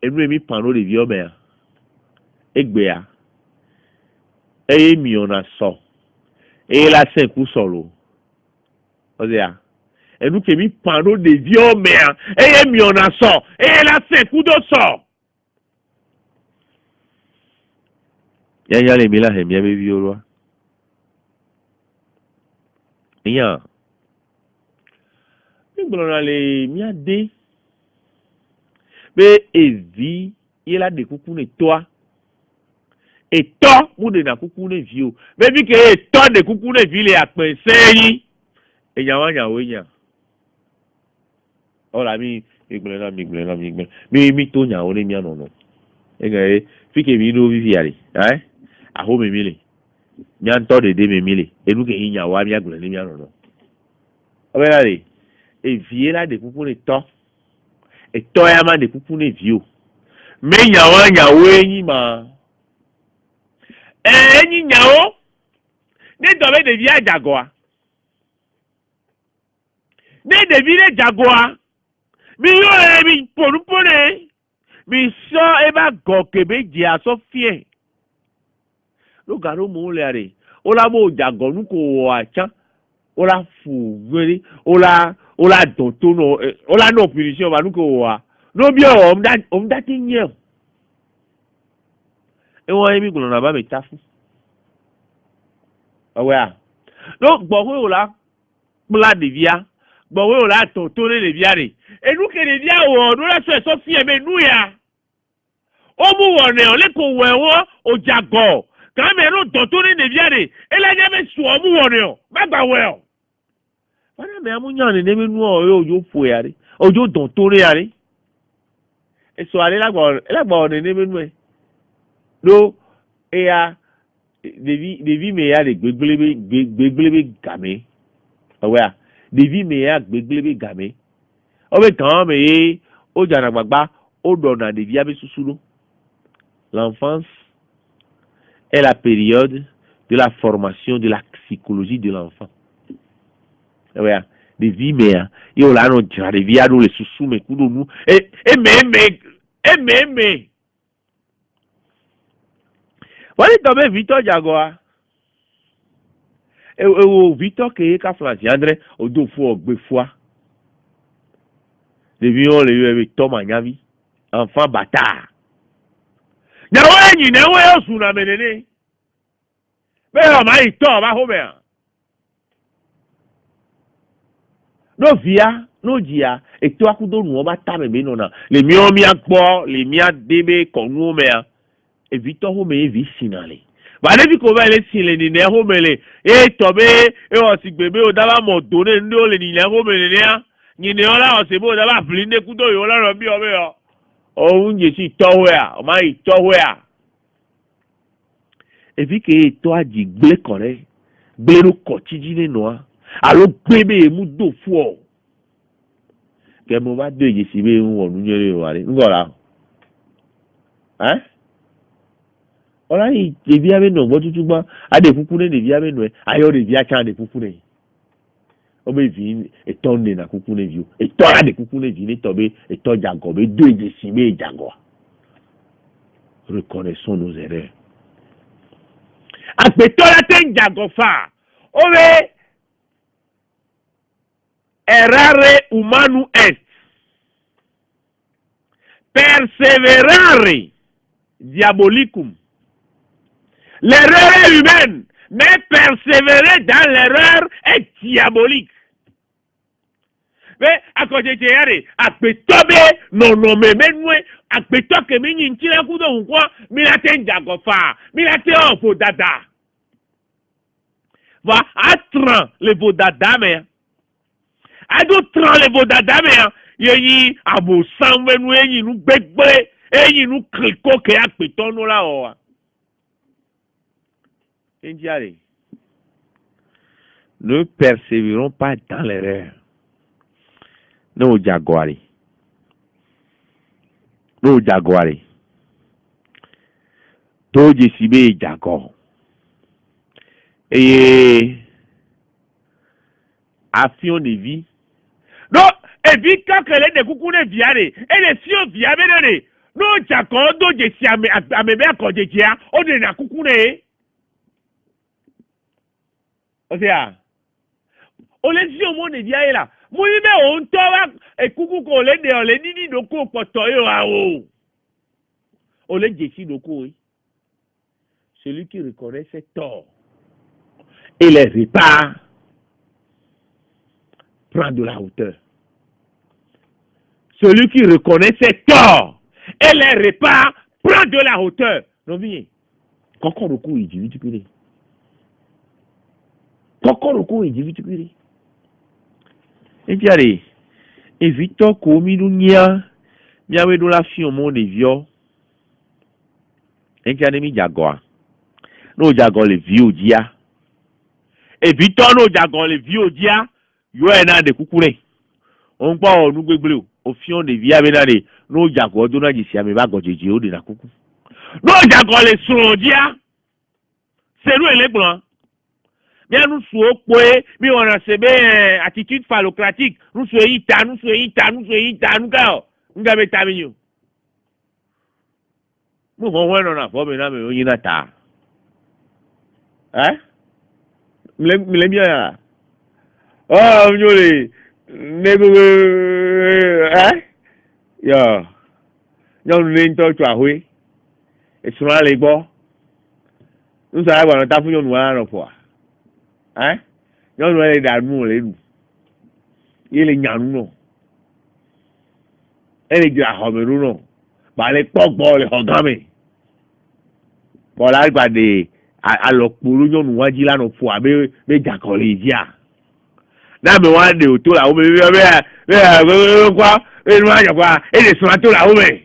enu emi pano de vio me egbe ya eye mi ona so e la se ku solo o sea enu ke mi pano de vio me eye mi ona so e la se ku do so ya le mi la he mi be vio lo ya mi gbona le mi ade be evi yela de kuku ne toa eto mu de na kuku ne vi o be bi ke eto de kuku ne vi le ape seyin eyan wa yan wo yan ora mi igble mi to yan o le mi anono e fi ke mi no vi ari aho me mi le mi an to de me mi le enu ke yan wa mi agble le mi anono o be la re evi yela de kuku ne to eto ya ma de kuku ne vi o me nyawo enyi ma enyi nyawo ne do be de vi ajagoa ne de vi le jagoa mi yo mi porupore mi so e ba go kebe je aso fie lo garo mo le are o la mo jago nu ko wo acha o la fu gbere o la don to no o la no punition ba nu ko wa no bi o mda tin ye e won emi gùn na ba me tafu owe a no gbo we o la pla de via gbo we o la to le via re enu ke de via wo no la so fi e me nu ya o mu wo ne o le ko we wo o jago ka me no to le via re e la nya me su o mu wo ne o ma gba we o para me amunya ne me nu o yo fo ya re ojo don to re ya re eso ale lagbo ne me nu e lo eya devi me ya de gbegblebe game owe a devi me ya gbegblebe game o be kan me o jana gbagba o do na devi abi susuro l'enfance est la période de la formation de la psychologie de l'enfant owe a de vie mais yo la no jira de vie ado le susu me kudo nu e me wali to be Victor Jagoa e Victor ke ka France André odo fu ogbe foi de vie on le to manyavi enfant bâtard nyawo enyi na enwe yo su na menene be o ma ito ba ho be no via no jia eto akudo nu oba ta me no na le mi o mi agbo le mi adebe konu me e Victor ho me vi sinale ba le bi ko ba le sin le ni ne ho me le e to be e o si gbebe o da ba mo do ne ndo le ni le ho me le ne a ni ne ola o se bo da ba blinde kudo yo la ro bi o be o unje si to we a o ma ito we a e vi ke to aji gbe kore gbe ru ko tiji ni no a alo gbebe mu do fu o ke mo ba de yi si be won nu nyere wa re ngora ora yi de bi abe no gbo tutu gba ade kuku ne de bi abe no e ayo de bi acha de kuku ne o be vi eton ne na kuku ne vi o eton ra de kuku ne vi ni to be eton jago be do je si be jago reconnaissons nos erreurs apeto la ten jago fa o be errare humanu est perseverare diabolicum. L'erreur est humaine, mais persévérer dans l'erreur est diabolique. Mais à côté de ça, à pétobe non mais à pétobe que mini ntila kudo nkwa milate njagofa milate ofo dada. Va atran le vodada me. Ado tran le vodada me yeyi abo sanwe nu eyin nu gbegbe eyin nu kriko ke apeto nu la o. Ne persévérons pas dans l'erreur. No jaguari. Doje sibe jago. Et action de vie. Non, et vie quand elle est de coucou de viare. Et les siens viare de. No jago doje si amebe akoje dia. O de na coucou ne. O sea, o le si o mo ne dia là. Moui me on to wa e kuku ko le de o le nini do ko poto yo a o. O le jesi do ko. Celui qui reconnaît ses torts et les répare prend de la hauteur. Celui qui reconnaît ses torts et les répare prend de la hauteur. Non bien. Encore le coup il dit vite pire. Encore le coup il dit vite pire. Et puis allez, évitons comme nous nia, miawe do la fi mon nevio. Et puis allez mi jagoa. No jago le vieux dia. Évitons no jago le vieux dia. Yo ena de kukure. On pa o nu gbegble o fion de via benade. No jago do na jisi ame ba gojeje o de na kuku. No jago le so dia. C'est nous les blancs. Bien nous sommes poé, mais on a sebe attitude phallocratique. Nous sommes ita, nous kao. Nous avons taminyo. Nous on a pas maintenant mais on y ta. Hein? Me bien. Oh, m'yole. Nego hein? Yo. Nous n'entend toi oui. Et sur les bords. Nous savons qu'on t'a fait nous là quoi. Hein? Nous nous allons dans le monde. Il est ñanu non. Elle est de la homeru non. Bah les pogbo les hogame. Bon là il va de alors pour nous nous va dire là non faut be jakole dia. Na me wa de auto là o be quoi? Et nous va quoi? Et les sur auto là o be.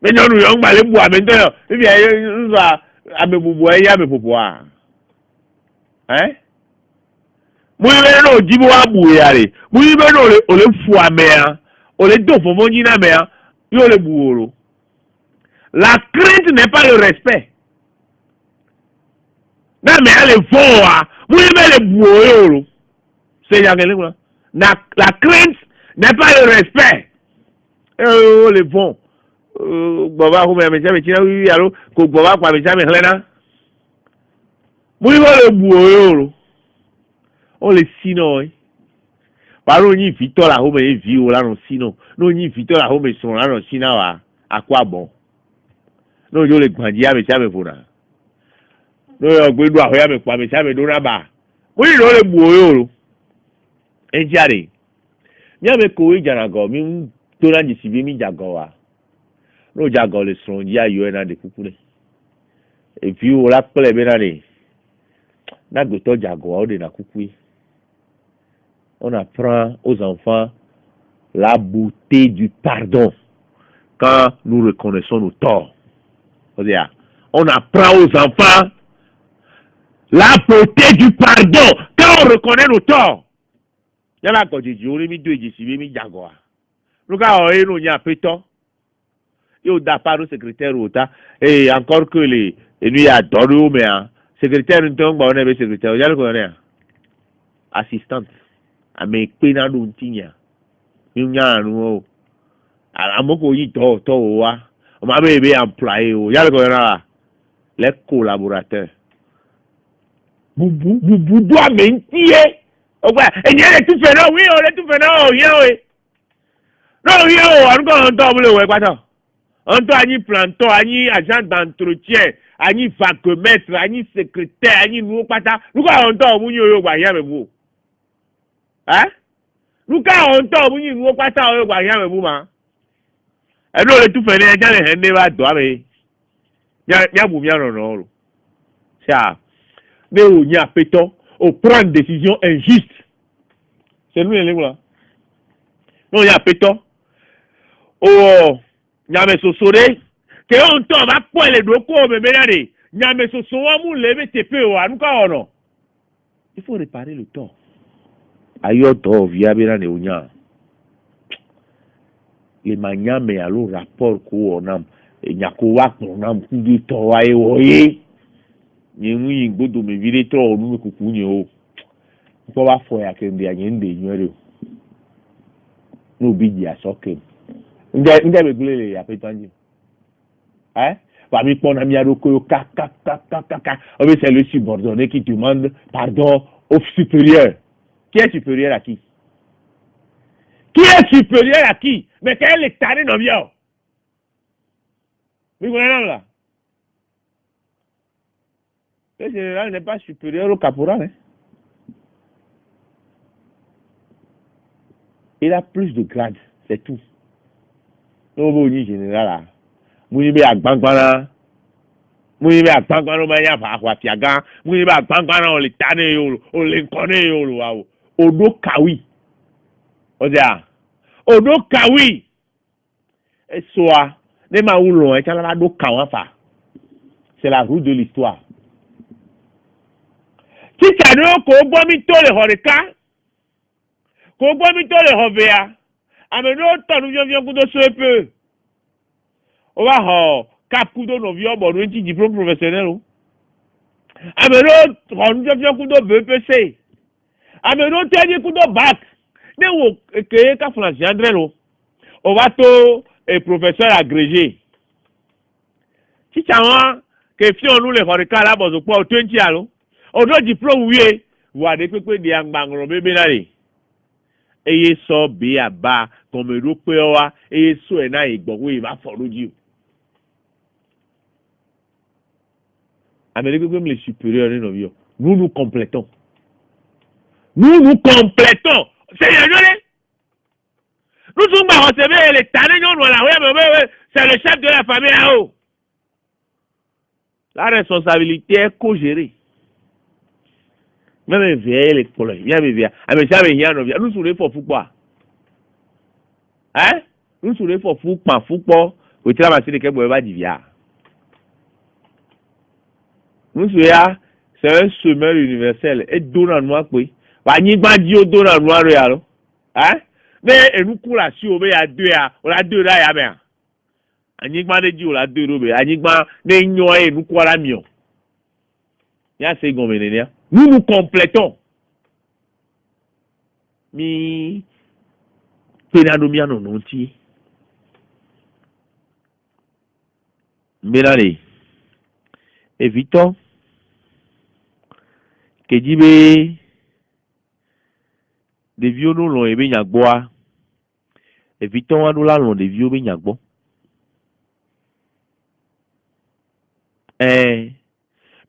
Mais nous nous on va les boire maintenant. Et bien nous va ame bubu ya me popoa. Hein? Moui be no jibo wa bu ya re. Moui be no o le fu ame a. O le do fofo ni na me a. Yo le buoro. La crainte n'est pas le respect. Na me a le fo a. Moui be le buoro. C'est ya kele quoi. La crainte n'est pas le respect. Oh, les bons. Baba, vous m'avez dit, oui, alors, que Baba, quoi, mais jamais rien. Oui, le boulot. On les sinon, par on y vit la home et vit là, non, sinon. Non, y vit la home et son là, non, sinon, à quoi bon? Non, je les grandis avec ça, mais pour là. Non, je dois rien avec quoi, mais ça, mais donne bas. Oui, le boulot. Et j'arrive. Bien, mais quoi, j'en ai mi donna di sibi mi jagowa. No jago le son ya yo na de kukule. Et puis on la pele be na de. Na goto jagowa o de na kukui. On apprend aux enfants la beauté du pardon quand nous reconnaissons nos torts. On apprend aux enfants la beauté du pardon quand on reconnaît nos torts. Yala ko jiji o mi do eji sibi mi jagowa. Luka o eno nya peto. Yo d'apart au secrétaire et encore que les lui adorent mais secrétaire ne tombe on est secrétaire il y a le connaît assistante a me pena do tinya nya no amoko yi to wa o ma be employé o ya le connaît les collaborateurs vous doit mentir o gba enye tout fait non oui on le tout fait non yo non yo on go on to le we pato. On doit ani planton, ani agent d'entretien, ani vacomètre, ani secrétaire, ani nous pata. Nous quand on doit mouni yo gba yan mebu. Hein? Nous quand on doit mouni nous pata yo gba yan mebu ma. E no le tout fait les gens les hende ba do ame. Nya bu mi anon no. Ça. Mais on y a péton, on prend une décision injuste. C'est nous les là. Non, il y a péton. Oh nyame sosore ke on to ba po le do ko me menade nyame soso wa mu lebe tepe wa nuka ono. Il faut réparer le tort. Ayo to via bena ne onya. Le manyame alo rapport ko onam e nyako wa onam ku di to wa e oye. Ni mu yin gbodo me vire tro onu kuku ni o. Ko ba fo ya ke ndi anye ndi nyere o. No bi di asoke. Nde be glele ya petanji. Va mi pon ami aroko ka. Oh, c'est le subordonné qui demande pardon au supérieur. Qui est supérieur à qui? Qui est supérieur à qui? Mais quel est taré non bien? Oui, voilà là. Le général n'est pas supérieur au caporal. Hein? Il a plus de grade, c'est tout. Non, ni général là. Mouni be agbangbana. Mouni be agbangbana ma ya fa kwa piaga. Mouni be agbangbana o le tane yo, o le nkone yo lo wa. Odo kawi. Odia. Odo kawi. Et soit, ne ma ou loin, quand la do kawa fa. C'est la route de l'histoire. Si tu as ko bo mi to le horeka. Ko bo mi to le hovea. Ameno to nu vion kudo so peu. On va cap kudo no vion bo no ti diplôme professionnel o. Ameno on vion kudo BPC. Ameno te di kudo bac. Ne wo ke ka France André lo. On va to professeur agrégé. Si tu as que fi on nous le horeka la bo so po 20 alo. On do diplôme oui. Wa de pepe di angbangro bebe na le. Eye so be aba comme rope wa eye so e na igbowo e ba fo loju. Amérique comme les supérieurs non vieux. Nous complétons. Nous complétons. C'est rien. Nous sommes pas recevoir les talents non là ouais c'est le chef de la famille là-haut. La responsabilité est co-gérée. Même veiller les problèmes, bien me via. Ah mais ça veut rien non via. Nous soulevons pour quoi? Hein? Nous soulevons pour football. Au travail c'est que boire va divia. Nous soulevons c'est un semeur universel et donnant moi quoi. Va ni ba di o donnant moi alors. Hein? Mais nous coula si on a deux à on a deux là ya ben. Anigba de di o la deux robe. Anigba ne nyoe nous quoi la mion. Ya c'est gomenenia. Nous complétons. mi pena do mi ano no ti mbelale evitons que jibe de vieux nous l'ont aimé nyagboa evitons à nous la l'ont de vieux be nyagbo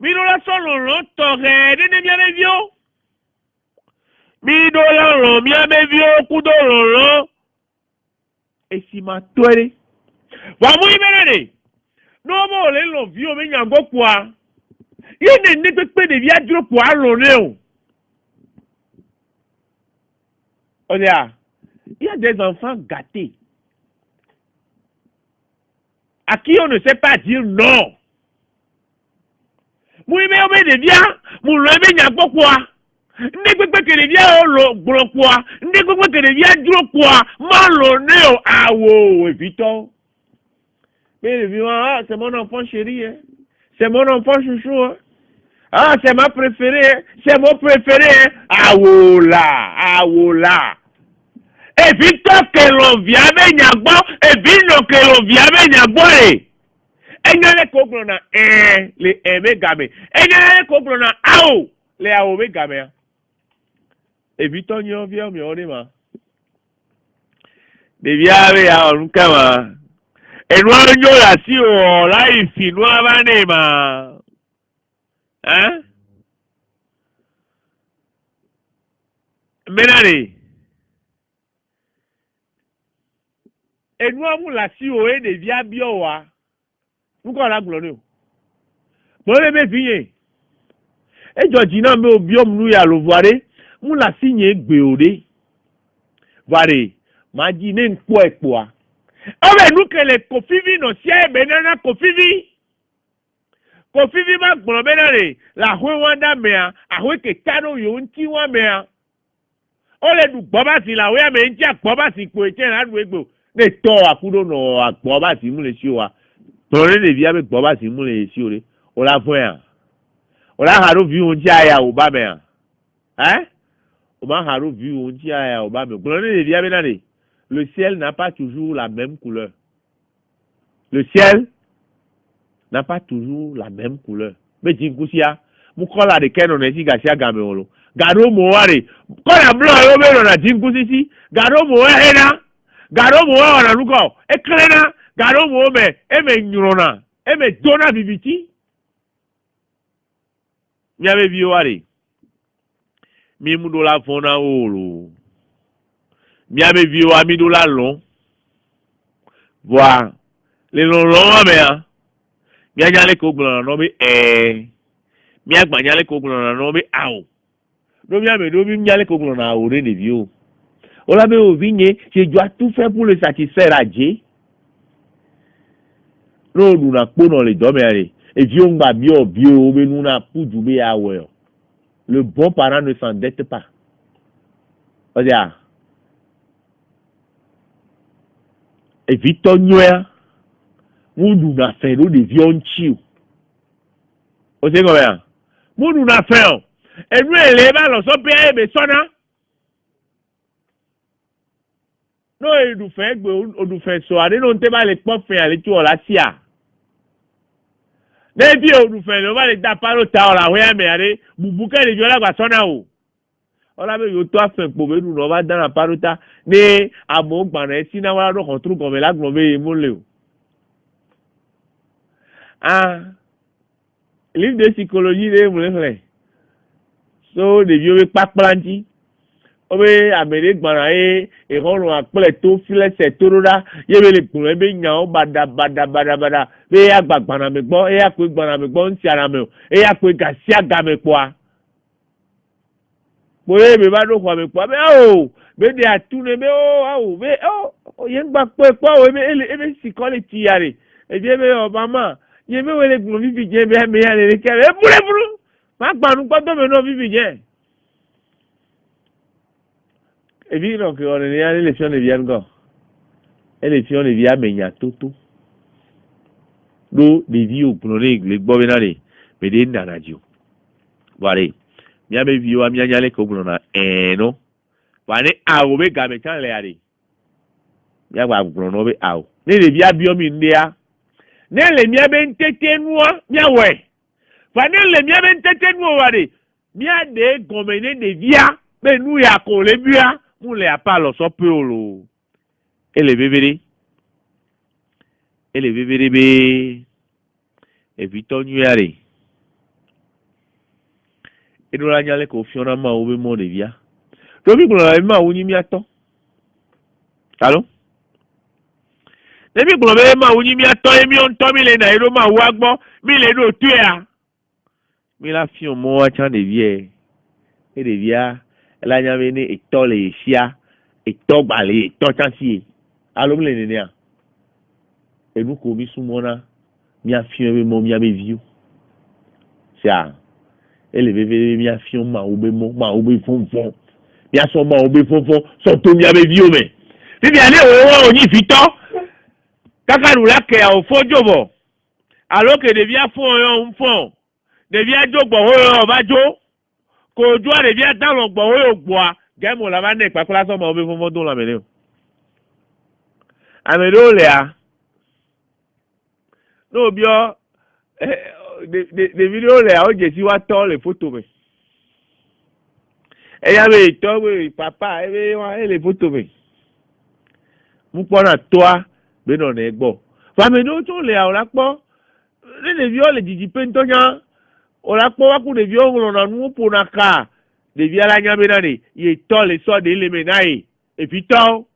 mi do la solo lo tore de bien les vieux mi do la lo mi ame vieux kudo lo et si ma toile wa mu ibelale no mo le lo vieux be nyagbo kwa ye ne pepe de via duro kwa lo ne o il y a des enfants gâtés à qui on ne sait pas dire non. Moi, je vais bien, mon lèvre n'y a pas quoi. N'est pas que les viens au gros quoi. N'est pas que les viens du quoi. Malhonneur, ah, wow, évitons. Mais le vieux, c'est mon enfant chéri, hein. C'est mon enfant chouchou, hein. Ah, c'est ma préférée, hein. C'est mon préféré, hein. Ah, wow, là, ah, wow, là. Evitons que l'on vienne nyagbo, evitons que l'on vienne nyagbo. Enyale koglona le eme game. Enyale koglona ao le ao me game. Evitons nyo via mi onima. De viave ya onkama. Enwa nyo la si o la ifi no abanema. Hein? Menani. Enwa mu la si o de via biowa. Nous quoi la gloire. Bon les mes filles. Et Georgina me obiom nous ya lo voir. Nous la signé gbeode. Voir. Ma dit nen quoi quoi. Ah nous que les kofivi no sia benana kofivi. Kofivi ma gbon benare. La hwe wanda mea, ahwe ke tano yo nti wa mea. Ole du gboba si la we me nti agboba si ko eche na du egbo. Ne to akudo no agboba si mu le si wa. Tọ́lé lè vi abẹ́ gbọ́ bá sì mú lè sí ore. O la fún yà. O la hàrú vi ohun tí a yà ò bá mẹ́ yà. O ma hàrú vi ohun tí a yà ò bá mẹ́. Tọ́lé lè vi abẹ́ náà de. Le ciel n'a pas toujours la même couleur. Le ciel n'a pas toujours la même couleur. Mais tu sais ya. Mu kọ́la de kẹ́ nọ̀nà esi gàsi àgàmì wọn lò. Gàdó mò wá de. Kọ́la blanc yóò bẹ́ẹ̀ nọ̀nà tí n kú sí sí. Gàdó mò wá hẹ́ na. Gàdó mò wá ọ̀nà lukọ̀. Ekele na. Garo mo me eme nyurona eme dona bibiti mi ave viwari mi mudola fona olo mi ave viwa mi dola long voir les long me a mi anyale ko gbona no be mi agbanyale ko gbona no be awo do mi ame do mi nyale ko gbona awo re de bio ola be o vinye je dois tout faire pour le satisfaire à Dieu. No nous na po dans les domaines et Dieu on va bien bio mais nous na pour du bien ouais. Le bon parent ne s'endette pas. Odia. Et Victor Noël nous na fait de vieux chiou. O c'est comment? Nous na fait. Et nous les balles sont payés mais sona. Non, il nous fait soirée, non, t'es pas les pop faire les tours là, sia. N'est pas nous fait, on va les taper au temps là, ouais, mais allez, vous bouquez les viola, va sonner où. On a vu, toi, fait pour nous, on va dans la parota, mais à mon panel, si n'a pas on trouve comme là, on va mon léo. Ah, livre de psychologie, vous le so, les vieux pas planti. Obe Amérique banae et on a plein filet c'est tout là y avait les problèmes bien bada be ya gbagbana me gbo e ya ko gbana me gbo nti ara me e ya ko gasi aga me kwa bo e be ba do kwa me kwa be o be de atune be o be o ye ngba pe kwa o be psychology yare e je be Obama ye me wele gbo vivi je be me ya le kere e buru ma gbanu gbo do me no vivi je. Et puis, donc, on est à l'élection de Vienne. L'élection de Vienne, mais il y a tout. Nous, les vieux, les bobinales, mais des nanadios. Voilà. Il y a des vieux, il y a des vieux, non. Vane awo be game chan le ari. Mia gba gbrono be awo. Ne le bia bio mi ndea. Ne le mia be ntete nuwa mia we. Vane le mia be ntete nuwa wade. Mia de gomene de via be nu ya ko le bia mu le apalo so pe olo. Ele bebere. Ele bebere be evito nyare. Edora nyale ko fiona ma obe mo de via. Tobi kuno la ma wunyi mi ato. Allo? Debi kuno be ma wunyi mi ato emi on to mi le na ero ma wa gbo mi le do tu ya. Mi la fion mo wa chan de vie. E de via la nya be ni eto le sia, eto gbale, eto chan si. Allo mi le ne ya. Enu ko mi sumona mi a fion be mo mi a be viu. Sia. Ele bebe mi a fion ma obe mo, ma obe fonfon. Mi a son ma obe fonfon, son to mi a be viu me. Bibi ale o oni fito. Kakaru la ke a o fojo bo. Alors que devia fon yon fon. Devia jogbo ho ba jo. Ko jo devia dan lo gbo ho gbo a. Gemo la ba ne pa kula so ma obe fonfon don la mele. Amelo le a. No bio de vidéo le a o je si wa to le photo me. E ya be to we papa e be wa e le photo me. Mu po na toa be no na egbo. Fa me no to le a o la po. Le vieux le jiji pentonya. O la po wa ku de vieux lo na nu po na ka. De vieux la nya be na ni ye to le so de le me na e. E fi to.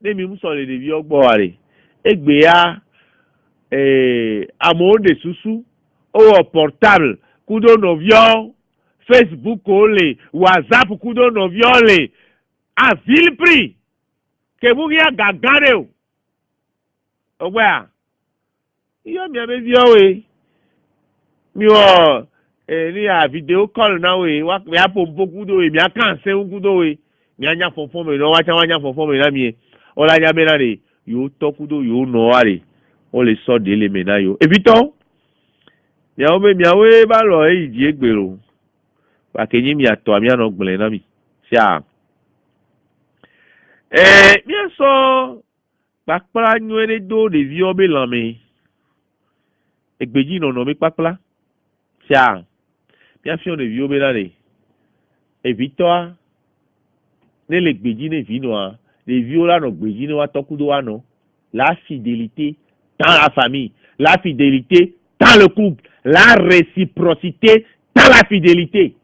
Ne mi mu so le de vieux gbo wa re. Egbe ya amo de susu o portable kudo no vio Facebook ole WhatsApp kudo no viole a vil prix que vous ya gagare o ogba iyo mi abe vio we mi o ni a video call na we wa ya pompo kudo we mi aka se kudo we mi anya fonfon me no wa cha wa nya fonfon me na mi o la nya be na re yo to kudo yo no are o le so de le menayo evito ya obe mi awe ba lo e ji egbero ba kenyi mi ato ami ano gbele na mi sia mi so papla nwere do de vi obe lan mi egbeji no no mi papla sia mi afion de vi obe la re evito ne le gbeji ne vi no a de vi ola no gbeji ne wa tokudo wa no la fidélité dans la famille, la fidélité dans le couple, la réciprocité dans la fidélité.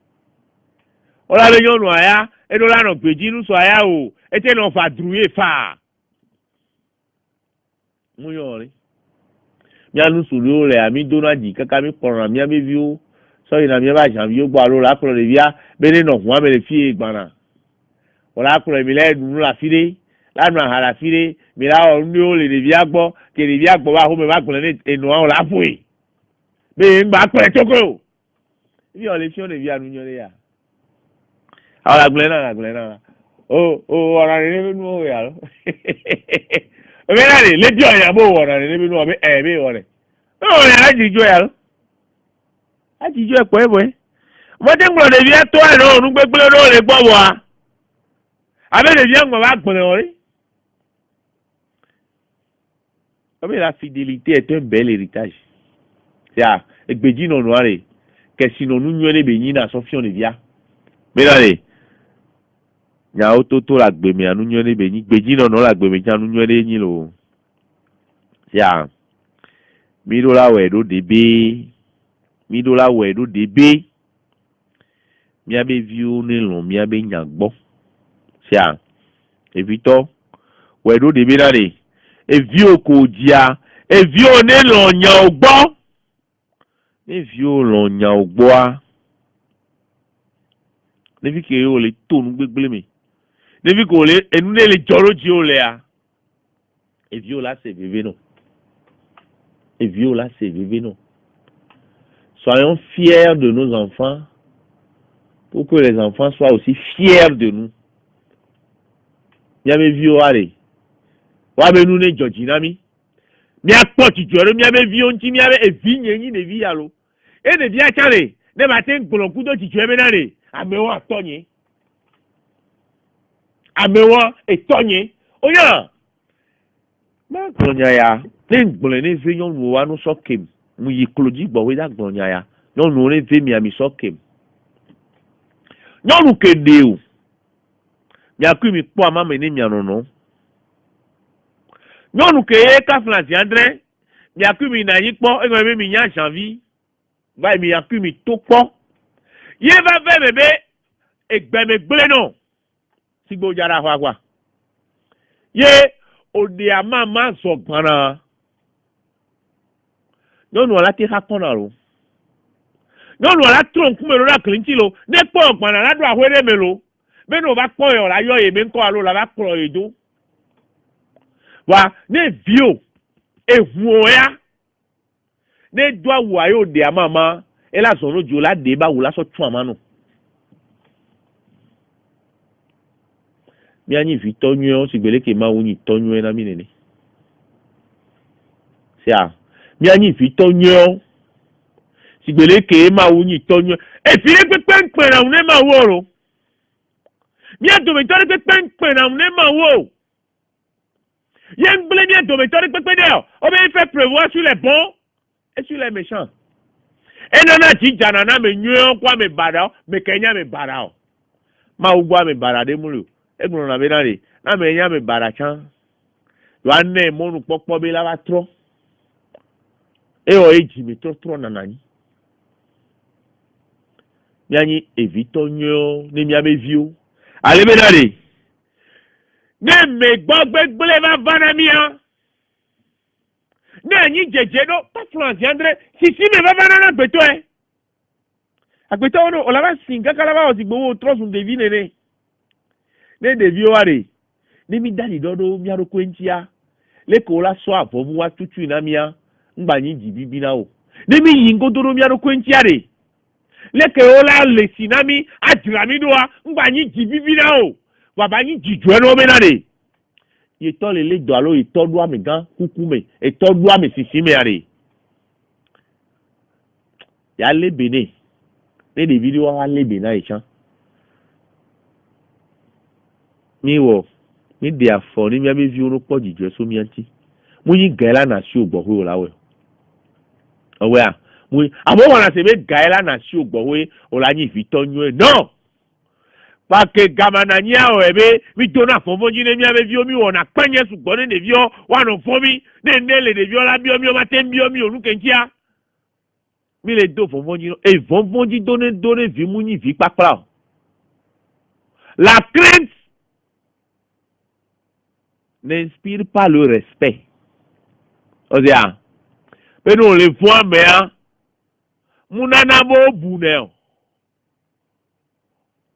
Ola le yon noya, et do la no peji nou soya o, et te non fa drouye fa. Mou yon re. Mi anu sou le le ami dona di kaka mi koran mi abi viu, so ina mi ba jan viu gba lo la kro le via, bene no wa me le fi gbana. Ola kro mi le nu la fide. La no hala fire mi la o ni o le de viagbo ke de viagbo wa ho me ba gbon ni enu an la fui be ngba pe toko mi o le fi o de via nu nyo le ya ala gblen na o ora ni nu o ya lo o be la le dio ya bo ora ni bi nu o be be ore o ya ji jo ya lo a ji jo e po e bo e mo te ngbo de via to e no nu gbegbe lo le gbo wa abe de via ngba ba gbon ore. Mais la fidélité est un bel héritage. C'est-à-dire, egbeji non noire, que sinon nous n'y béni na sofion de via. Mais là, nya ototo la gbe me anu n'y béni, egbeji non la gbe me anu n'y ni lo. C'est-à-dire, mi do la we do debe, mi abe viu ne lon, mi abe nyagbo. C'est-à-dire, evito, we do debe na de. Evi oko dia, evi one lo nya ogbo. Evi o lo nya ogbo a. Nevi ke o le tonu gbegbele mi. Nevi ko le enu ne le joro ji o le a. Evi o la se bébé non. Evi o la se bébé non. Soyons fiers de nos enfants pour que les enfants soient aussi fiers de nous. Yame vi o ale. Wa be nu ne Georgina mi. Mi a poti joro mi abe vi onti mi abe evi nyenyi ne vi yalo. E de bi a chale, ne ba ten gbolo kudo ti jwe me na re. Ame wa tonye. amewa etonye oya ma glonya ya ne ngbole ne ve nyɔnu wa no sɔkem mu yi klodzi gbɔ we da glonya ya nyɔnu ne ve miami sɔkem nyɔnu kede o miakui mi kpɔ ama me ne mianono nyɔnu ke ye kaflanzi andre miakui mi na yi kpɔ eŋɔ be mi nya janvi va mi miakui mi to kpɔ ye va ve me be egbeme gble no sigbo jara hwa kwa ye ode ama zɔ gbana nyɔnu ala te ha kɔna lo nyɔnu ala trɔ nkume lo la klintsi lo ne kpɔ gbana la do ahoe ɖe me lo be ne o va kpɔ yɔ la yɔ ye me ŋkɔ alo la va kplɔ ye do wa ne vio ehuo ya ne do awu ayo de ama ela zɔ no dzo la de ba wu la sɔ tu ama no mianyi vi tɔnyuɛ si gbele ke ma wu nyi tɔnyuɛ na mi nene sia mianyi vi tɔnyuɛ si gbele ke ma wu nyi tɔnyuɛ efi ne kpekpe na wu ne ma wo lo mia dometɔ ne kpekpe na wu ne ma wo ye ngble mia dometɔ ne kpekpe de o be fait prévoir sur les bons et sur les méchants enana ti jana na me nyuɛ kwa me bada me kenya me bada o ma wu gwa me bada de mu lo egbon na be na re na me nya me bara chan yo ane monu popo be la va tro e o eji me tro na nani miani evito nyo ne mi abevio ale be na re ne me gbogbegbele va vana mia ne nyi jeje do pa France andre si me va vana na gbeto agbeto no o la va singa kala va o ti gbowo tro sun devine ne ne ɖevi ware ne mi dani dodo mi aroko entia le ko la so avovu wa tutu na mia ngba nyi jibibi na o ne mi yingo dodo mi aroko entia re le ke o la le sinami adira mi do wa ngba nyi jibibi na o wa ba nyi jijwe no me na re ye to le do alo ye to do ame gan kuku me e to do ame sisi me are ya le bene ne de video wa le bena e chan mi wo mi de afọ ni mi abe vi oro pọ jijọ so mi anti mo yin gaela na si ogbowe o lawe owe a mo abo wana se be gaela na si ogbowe o la yin fi tonyu e no pa ke gamana ni a o ebe mi dona fofo ji ne mi abe vi omi wona panye sugbo ne vi o wa no fo mi ne le de vi o la bi omi o ma te bi omi onu kentia mi le do fofo ji no e fofo ji done vi mu yin vi papra la crainte n'inspire pas le respect. Ozia, mais nous les voit, mais mounana bo bouneo.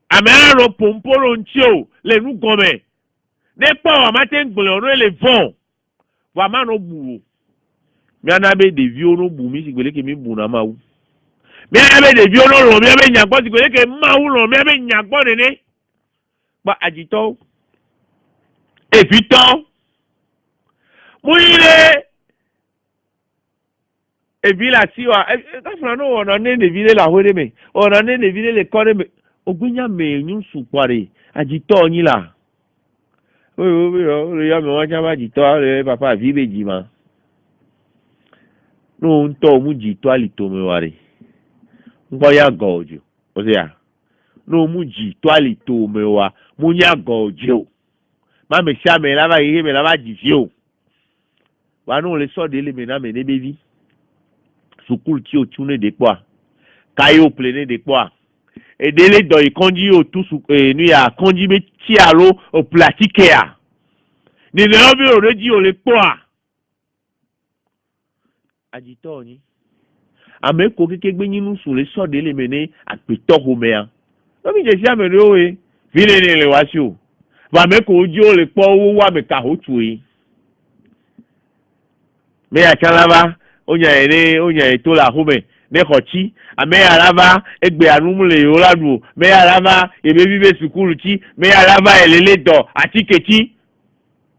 Amène pompolo nchio, les nous gomme. N'est pas à matin gloreux les vents. Vraiment no bou. Mais on avait des vieux no boumi, si vous voulez que mi bounama ou. Mais on avait des vieux no lo, mais on avait nyakbo, si vous voulez que ma ou lo, mais on avait nyakbo nene. Bah, agito. Et puis, Mouille et puis la siwa on a né des villes la houreme on a né des villes les corps ogunya me nyun supare agito ni la o ya me wa chama agito papa vive jima no nto mu jito alito me ware ngo ya gojo o sea no mu jito alito me wa mu nya gojo ma me sha me la va yi me la va jifio wa no le so de le me na me ne bevi sukul ti o tune de kwa kayo plene de kwa e dele do ikonji o tu su nu ya konji be ti alo o pratique ya ni le obi o reji o le kwa agito ni ame ko keke gbe yinu su le so de le me ne apeto ho me ya no mi je si ame re o e vile ni le wa si o ba me ko oji o le po owo wa me ka ho tu yi me ya kalaba onya to la home ne khochi ame araba egbe anumu le yo ladu me araba ebe bibe sukulu ti me araba elele do ati kechi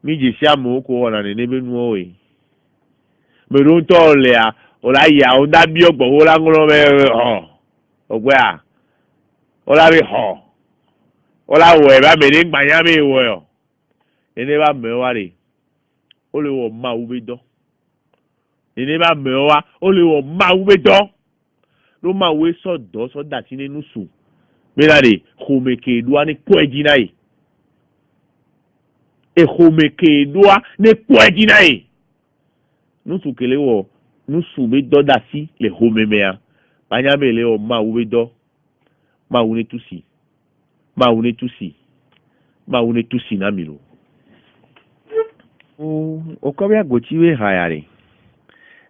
mi je si amo ko wona ne be nu o e me ro to le a o la ya o da bi ogbo wo la ngoro me ogbe a o la bi ho ola wo e ba me ni gbanya me wo yo ene ba me wa re o le wo ma wo be do ene ba me wa o le wo ma wo be do lo ma we so do so da ti nínú su me la re khomeke do ani ko ejina yi e khomeke do ni ko ejina yi nusu kele wo nusu be do da si le homemea banya me le o ma wo be do ma wo ni tusi ma wo ni tusi ma wo ni tusi na mi lo o ko bi agochi we ha ya re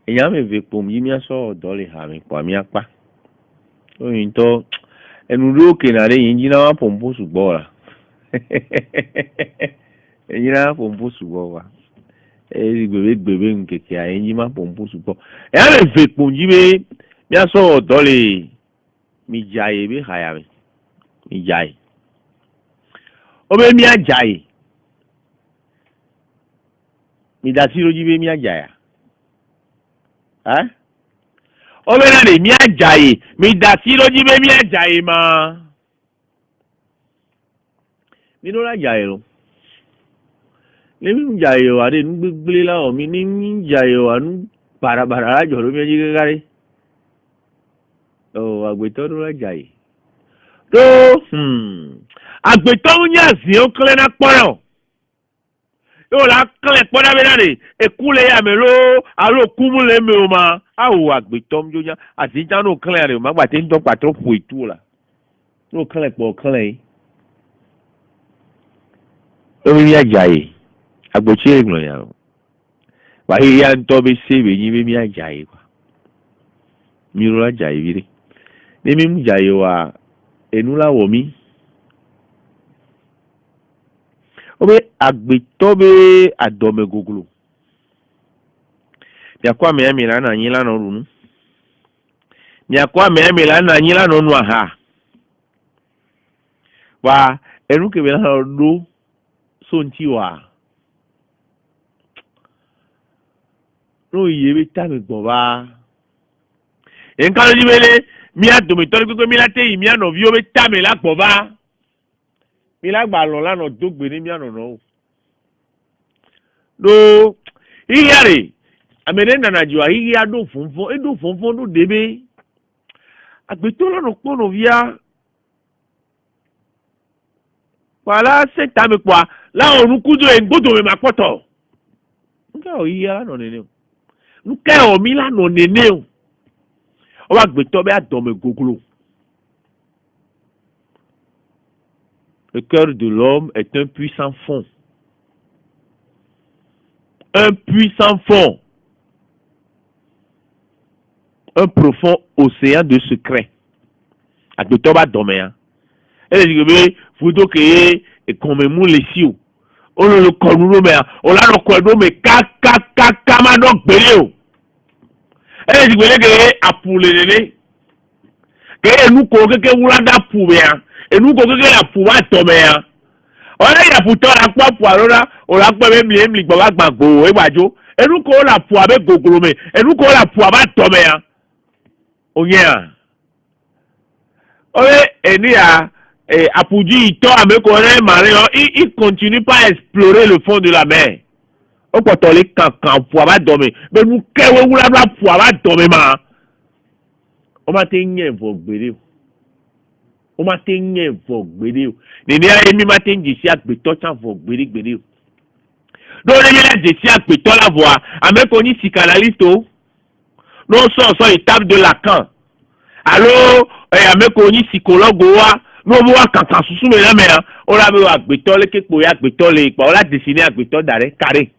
eyan me ve pom yi mi aso do le ha mi po mi apa o yin to enu ro ke na re yin ji na wa pompo sugbo ra eyin na pompo sugbo wa gbebe nkeke a yin ma pompo sugbo eyan me ve pom ji be mi aso do le mi jaye be ha ya mi jaye o be mi ajaye mi da si roji be mi ajaya o be na le mi ajaye mi da si roji be mi ajaye ma mi no la jaye lo le mi jaye o ade nu gbegble la o mi ni jaye o anu bara la jo lo mi ji gare o agbeto no la jaye to agbeto nya si o kle na poro yo la kle pora be na re ekule ya me lo alo kumu le me o ma awo agbeto mjo nya ati ja no kle re ma gba te ndo patro fu itu la no kle po kle o mi ajaye agbochi eglo ya wa hi ya nto be se be yin be mi ajaye kwa mi ro ajaye bi re ni mi mu jaye wa enu la wo mi obe agbeto be adome gogolo mi akwa me mi la na yin la no runu mi akwa me mi la na yin la no nu aha wa enu ke be la do so nti wa no ye be ta me gbo ba en ka lo ji bele mi adome to pe mi la te yi mi ano vi o be ta me la gbo ba mi la gba lo lana dogbe ni mi anono do iyare amene nana jiwa iyi ado funfun edo funfun do debe agbeto lana pono via wala se ta me kwa la orun kudo en gbodo me mapoto nka o iya lana nene nka o mi lana nene o agbeto be adome gogolo. Le cœur de l'homme est un puissant fond. Un puissant fond. Un profond océan de secrets. Agbeto domea. Elle dit que vous devez et comme mou les siou. On le connaît mais on l'a reconnu mais kama donc belio. Elle dit que a pour les nene. Que nous ko que vous la da pour bien. Et nous ko que la pour domea. On a pour toi la quoi pour alors on l'a pas même li gba gbagbo e wajo. Et nous ko la pour avec gogolo mais et nous ko la pour ba domea. Onya. Oye enia Apuji to amekore Marion, il continue pas à explorer le fond de la mer. On peut toler quand pour avoir dormi. Mais nous qu'est-ce vous la pour avoir dormi ma. On m'a tenu pour gbédé. On m'a tenu pour gbédé. Nene a emi matin d'ici à beto chan pour gbédé. Donc les gens d'ici à beto la voix. Avec on y psychanalyste. Non so étape de Lacan. Alors avec on y psychologue no mo wa kankan susu me na me na o la me wa agbeto le ke po ya agbeto le pa o la dessiner agbeto dare carré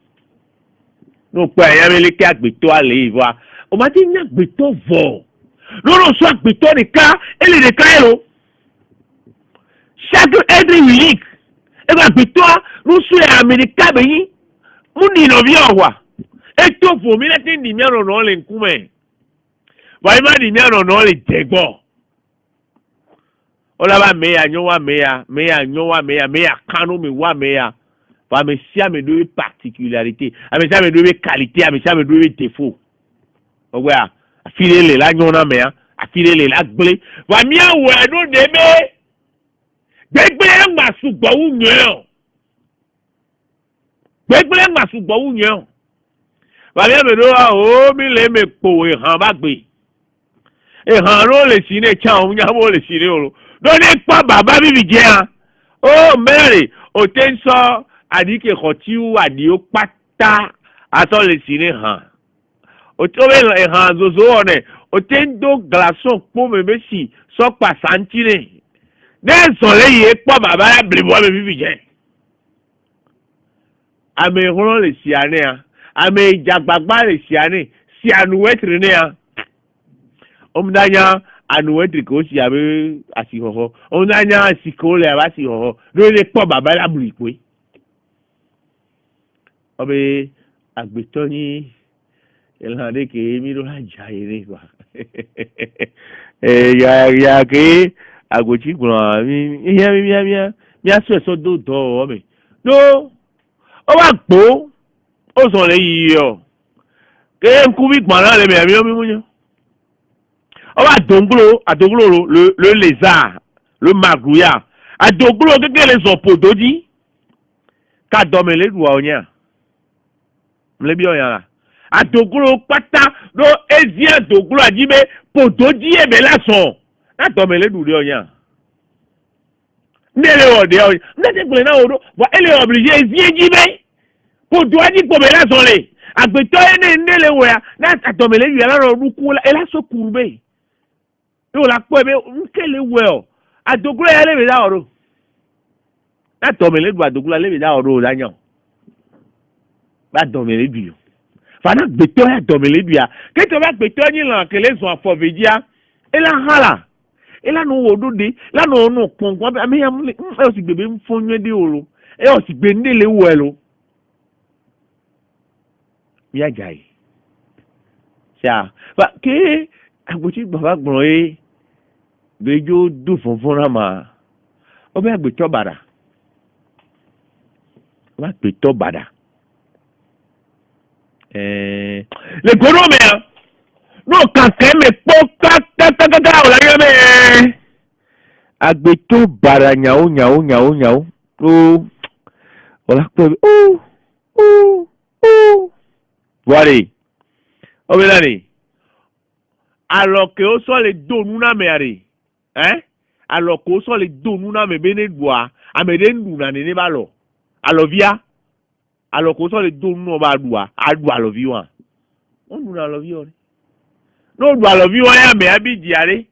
no pa ya me le ke agbeto ale iwa o ma ti ni agbeto vo no so agbeto ni ka ele de ka ero chaque être unique e ba agbeto no so e america be yin mu ni no bi owa e to fo mi la ti ni mi aro no le nkume wa ma ni mi aro no le jegbo. Olaba meya nyowa meya kano me wa meya va me sia me deux particularités a me sia me deux qualités a me sia me deux défauts ogwa afile le la nyona meya afile le la gble va mia we no debe Gbegble ma sugbo wu nyan. Gbegble ma sugbo wu nyan. Bàbá mi ló wá ó mi lè mi pò ìhàn bá gbé. Ìhàn ló lè sí ní ìjà òun yàwó lè sí ní òru. Lóní pa bàbá bíbí jẹ́ hàn. Ó mẹ́rin ò tẹ́ ń sọ àdìkè kọ̀tí àdìó pátá àtọ́ lè sí ní hàn. Ò tó bẹ́ẹ̀ ìhàn zòzò ọ̀nẹ̀ ò tẹ́ ń dó glaçon pọ́ mẹ́mẹ́ sí sọ́pà sàǹtìrì. Ní sọ̀rọ̀ yìí pọ̀ bàbá yà bìrì bọ́ mi bíbí jẹ́. Àmì ìhùrọ̀ lè sí àná yà. Àmì ìjàgbàgbà lè sí àná sí ànúwẹ́tìrì ní yà. Ọmọdéyà ànúwẹ́tìrì kò sí àbí àsìkò. Ọmọdéyà àsìkò lè àbá àsìkò. Lórí lè pọ̀ bàbá yà bìrì pé. Ọbẹ̀ àgbẹ̀tọ́ ní ìlànà kèé mi ló lájà yìí ní ìgbà. Yàrá kèé àgòtí gbọ̀n mi á sọ ẹ̀sọ́ dòdò ọmọ mi. No, ó wà gbó. Ó sọ lè yí ọ. Kéé ń kú bí gbọ̀n náà lè mẹ̀mí ó mímú yẹn. Ó wà àdógúlò ló lè zà ló máa gbúyà. Àdógúlò kékeré sọ pòdójì. Ká dọ̀mẹ̀ lédùá ọ̀yàn. Mlẹ́bí ọ̀yàn rà. Àdógúlò pátá ló ézí àdógúlò àjíbé pòdójì ẹ̀mẹ́ lásán. Látọ̀mẹ̀ lédùá ọ̀yàn. Ndéle ọ̀dẹ̀ ọ̀yàn. Ndéle gbèlè náà odò. Wà ẹlẹ́ ọ̀bìrìjẹ́ ézí ẹ̀jíbé. Pòdó ajípòmẹ̀ lásán lè. Àgbẹ̀tọ́ ẹni ndéle wọ̀ya. Látọ̀mẹ̀ lédùá lọ́rọ̀ orúkú ẹlásọ̀kùrù bẹ́ẹ̀. Yóò la pọ̀ ẹ̀bẹ̀ nkélé wẹ̀ ọ́. Àdógúlò yẹn lè mi dá ọ̀rọ̀. Látọ̀mẹ̀ lédùá àdógúlò lè mi dá ọ̀rọ̀ ọ̀dányàn. Bá dọ̀mẹ̀ lédùá. Fana gbẹ̀tọ́ yà dọ̀mẹ̀ lédùá. Kéte bá gbẹ̀tọ́ yín lọ́n kẹlẹ́ sùn àfọ̀fẹ̀jìá. Ela hala. Ela no wodode. Ela no no pọ̀npọ̀n. Àmì yà múlẹ̀. Ẹ ọ̀ sì gbèbè ń fọ́nyẹ́ dé òru. Ẹ ọ̀ sì gbè ndéle wọ̀ ẹ lọ. Mi àjà yìí. Ṣá. Fa ké àgbòtí bàbá gbọ̀n yé. Bẹ́jọ́ dùn fúnfún rà mà. Ọ bẹ́ àgbẹ̀tọ́ bàdà. Ọ bẹ́ àgbẹ̀tọ́ bàdà. Le gbọ́dọ̀ mẹ́ n'o kankan mẹ́ kpọ́ kákákáká o la yẹ mẹ́. Àgbẹ̀tọ́ bàdà nyàwó. O la kpọ́ bi Wari. O bẹ lani. Alors que o sọ le do nuna mẹ́ ari. Alors que o sọ le do nuna mẹ́ bẹ ne doa. Amẹ̀dẹ̀ nuna ne b'a lọ. Alors via. Alors que o sọ le do nuna b'a doa. A do alors vi wa. On nuna alors vi wa. N'o do alors vi wa ya mẹ́ abi diare.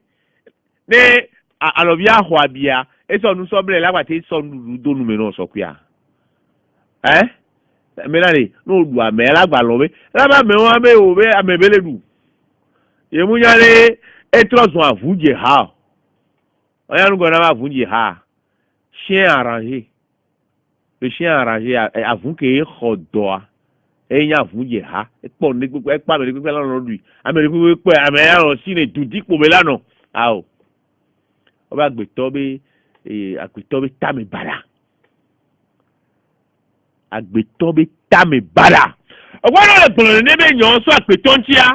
Ne alors vi a xɔ abia. E sɔ nusɔbile la wa te sɔ nu do nu mɛ n'o sɔ kuya. Mẹ́nani n'o do amẹ́ alagbalɔ bɛ. Laba mɛ wa bɛ o bɛ amẹ́ bɛ le du. Yemunyale etrɔ zɔn avu dze ha. Ɔyanu gɔna ma avu dze ha. Chien arrangé. Le chien arrangé avu ke xɔ dɔa. Enya avu dze ha. Ekpɔ ne kpekpe ekpa amɛ kpekpe la nɔ dui. Amɛ kpekpe amɛ ya nɔ si ne du di kpome la nɔ. Awo. Ɔbɛ agbetɔ bɛ tami bala. Agbetɔ bɛ tami bala. Ɔgbɔdɔ le gbɔlɔ ne bɛ nyɔ sɔ agbetɔ ŋtia.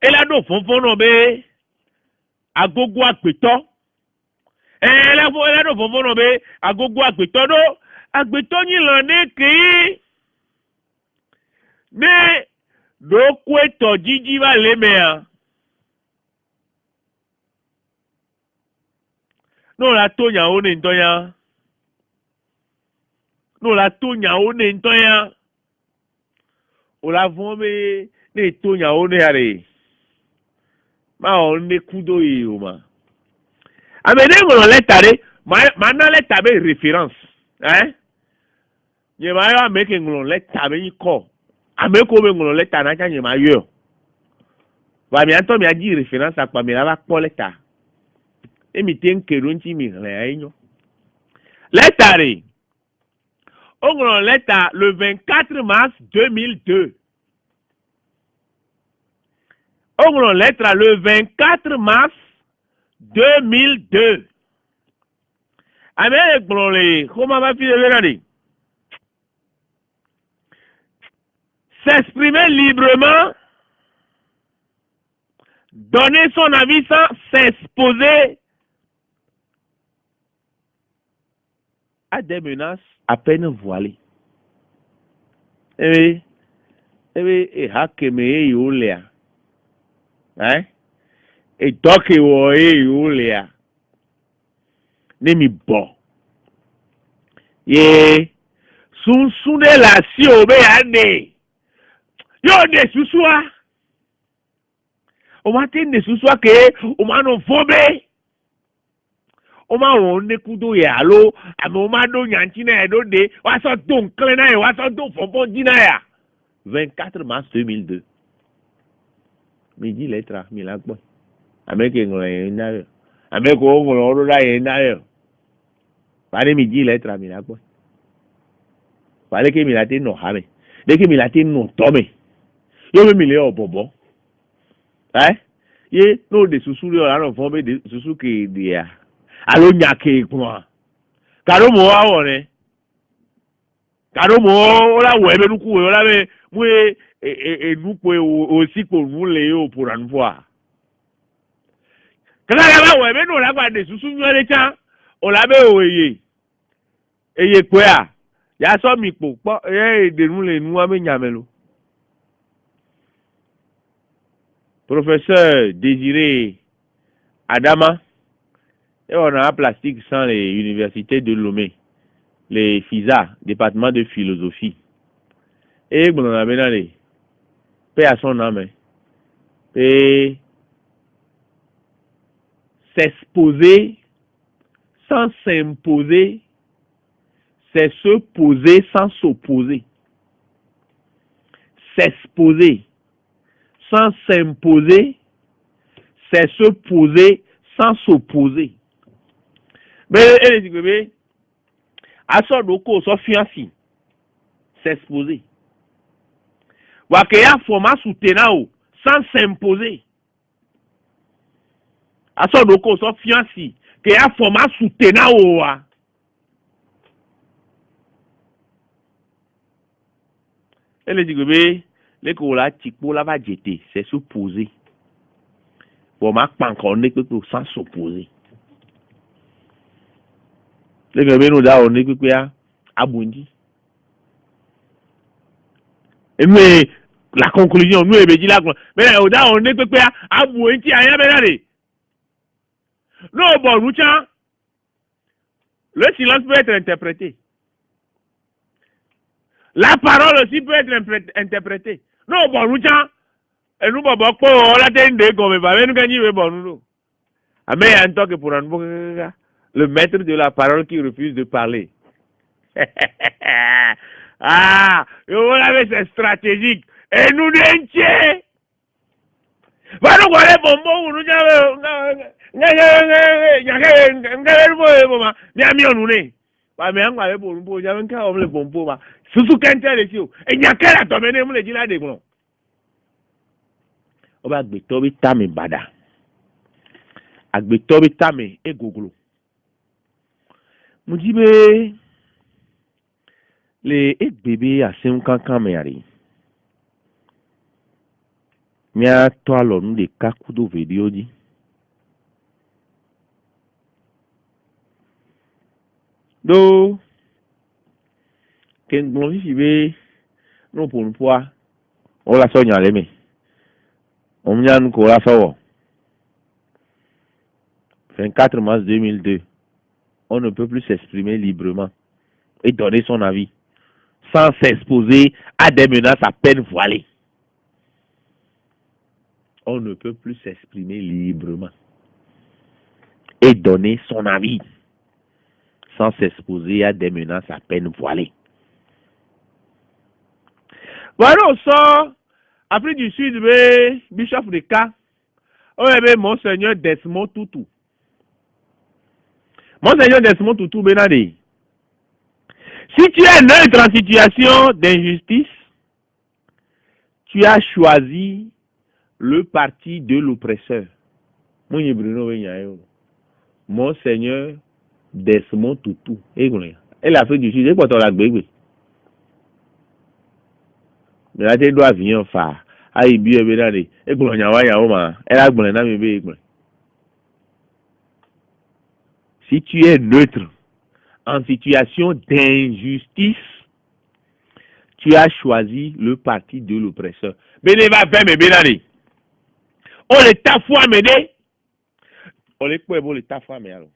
Elado fɔnfɔn nɔ bɛ agogo agbetɔ. Elado fɔnfɔn nɔ bɛ agogo agbetɔ do. Agbetɔ nyi lɔ ne kee. Ne loko etɔ dzidzi va le mea. N'o la to nyawo ne ŋutɔ ya. N'o la to nyawo ne ŋutɔ ya. O la vɔn be ne to nyawo ne ya de. Ma o ne kudo ye o ma. Ame ne ŋlɔ lɛta de. Ma na lɛta be référence. Nye ma yɔ ame ke ŋlɔ lɛta be yi kɔ. Ame ko be ŋlɔ lɛta na tsa nye ma yɔ. Wa mi atɔ mi adi référence akpa mi la ba kpɔ lɛta. Emi te nke do ŋuti mi hlɛ ayi nyɔ. Lɛta de. O ŋlɔ lɛta le 24 mars 2002. O ŋlɔ lɛta le 24 mars 2002. Ame le gblɔ le xɔma ba fi de la de. S'exprimer librement, donner son avis sans s'exposer à des menaces à peine voilées. Et hakeme yolea. Hein? Et toke wo yolea. Nemi bon. Ye sunsun de la si obe ane. Yo de susua. O ma te de susua ke o ma no fobe. O ma won ne kudo ya alo, amo ma do nyanchi na do de, wa so don kle na wa so do fopon dina ya. 24 mars 2002. Midi letra mi la gbo. Ameke ngore na yo. Ameke o ngoro oro la ye na yo. Pare midi letra mi la gbo. Pare ke mi la te no ha me. De ke mi la te no to me. Yo me mi le obobo. Ye no de susu le ora no fo be de susu ke de ya. Alo nyake kwa. Karo mo wa wore. Karo mo ola we be nuku we ola be mu nuku o sipo mu le yo poranfo. Kala ya we be no la gba de susu nyore cha. Ola be oye. Eye pe a. Ya so mi po de nu le nu wa me nyamelo. Professeur Désiré Adama, et on a un plastique sans les universités de Lomé, les FISA, département de philosophie. Et on a bien allé, paix à son âme, et s'exposer sans s'imposer, c'est se poser sans s'opposer. S'exposer sans s'imposer, c'est se poser sans s'opposer. Mais elle dit que à son loko so fianci s'exposer. Wa ke ya format soutenao sans s'imposer. À son loko so fianci ke ya format soutenao wa. Elle dit que les cola tikpo la va jeter, c'est s'opposer. Bon, ma pas encore n'est que sans s'opposer. Les gars, nous avons n'est que à Abundi. Mais la conclusion, nous, dit là, mais là, on n'est que à Abundi, à Yabelade. Non, bon, nous, le silence peut être interprété. La parole aussi peut être interprétée. Non, bon, nous, et nous, bon, on l'a tendé comme ça, mais nous gagnons, bon, nous. Mais en tant que pour un le maître de la parole qui refuse de parler. Ah, voilà, c'est stratégique. Et nous, n'entiers. Va nous voir les bonbons, nous, oba gbetɔ bi tame bada agbetɔ bi tame egoglo mudi be le egbebe aseun kankan me ari mia to alo nu de kakudo video di do ken gbon fi be no ponpoa o la so nyale me on vient nous courir ça. 24 mars 2002. On ne peut plus s'exprimer librement et donner son avis sans s'exposer à des menaces à peine voilées. On ne peut plus s'exprimer librement et donner son avis sans s'exposer à des menaces à peine voilées. Voilà, on sort. Afrique du Sud, Bishop de K, Monseigneur Desmond Tutu. Monseigneur Desmond Tutu, Benade. Si tu es neutre en situation d'injustice, tu as choisi le parti de l'oppresseur. Monseigneur Desmond Tutu. Et l'Afrique du Sud, c'est quoi ton la bébé? Mais là, tu dois venir faire. Aïe, bien, bien, et pour y avoir, elle a bon. Si tu es neutre en situation d'injustice, tu as choisi le parti de l'oppresseur. Bene va faire mes bénani. On les tafou amené. On les peut bon les tafou amené alors.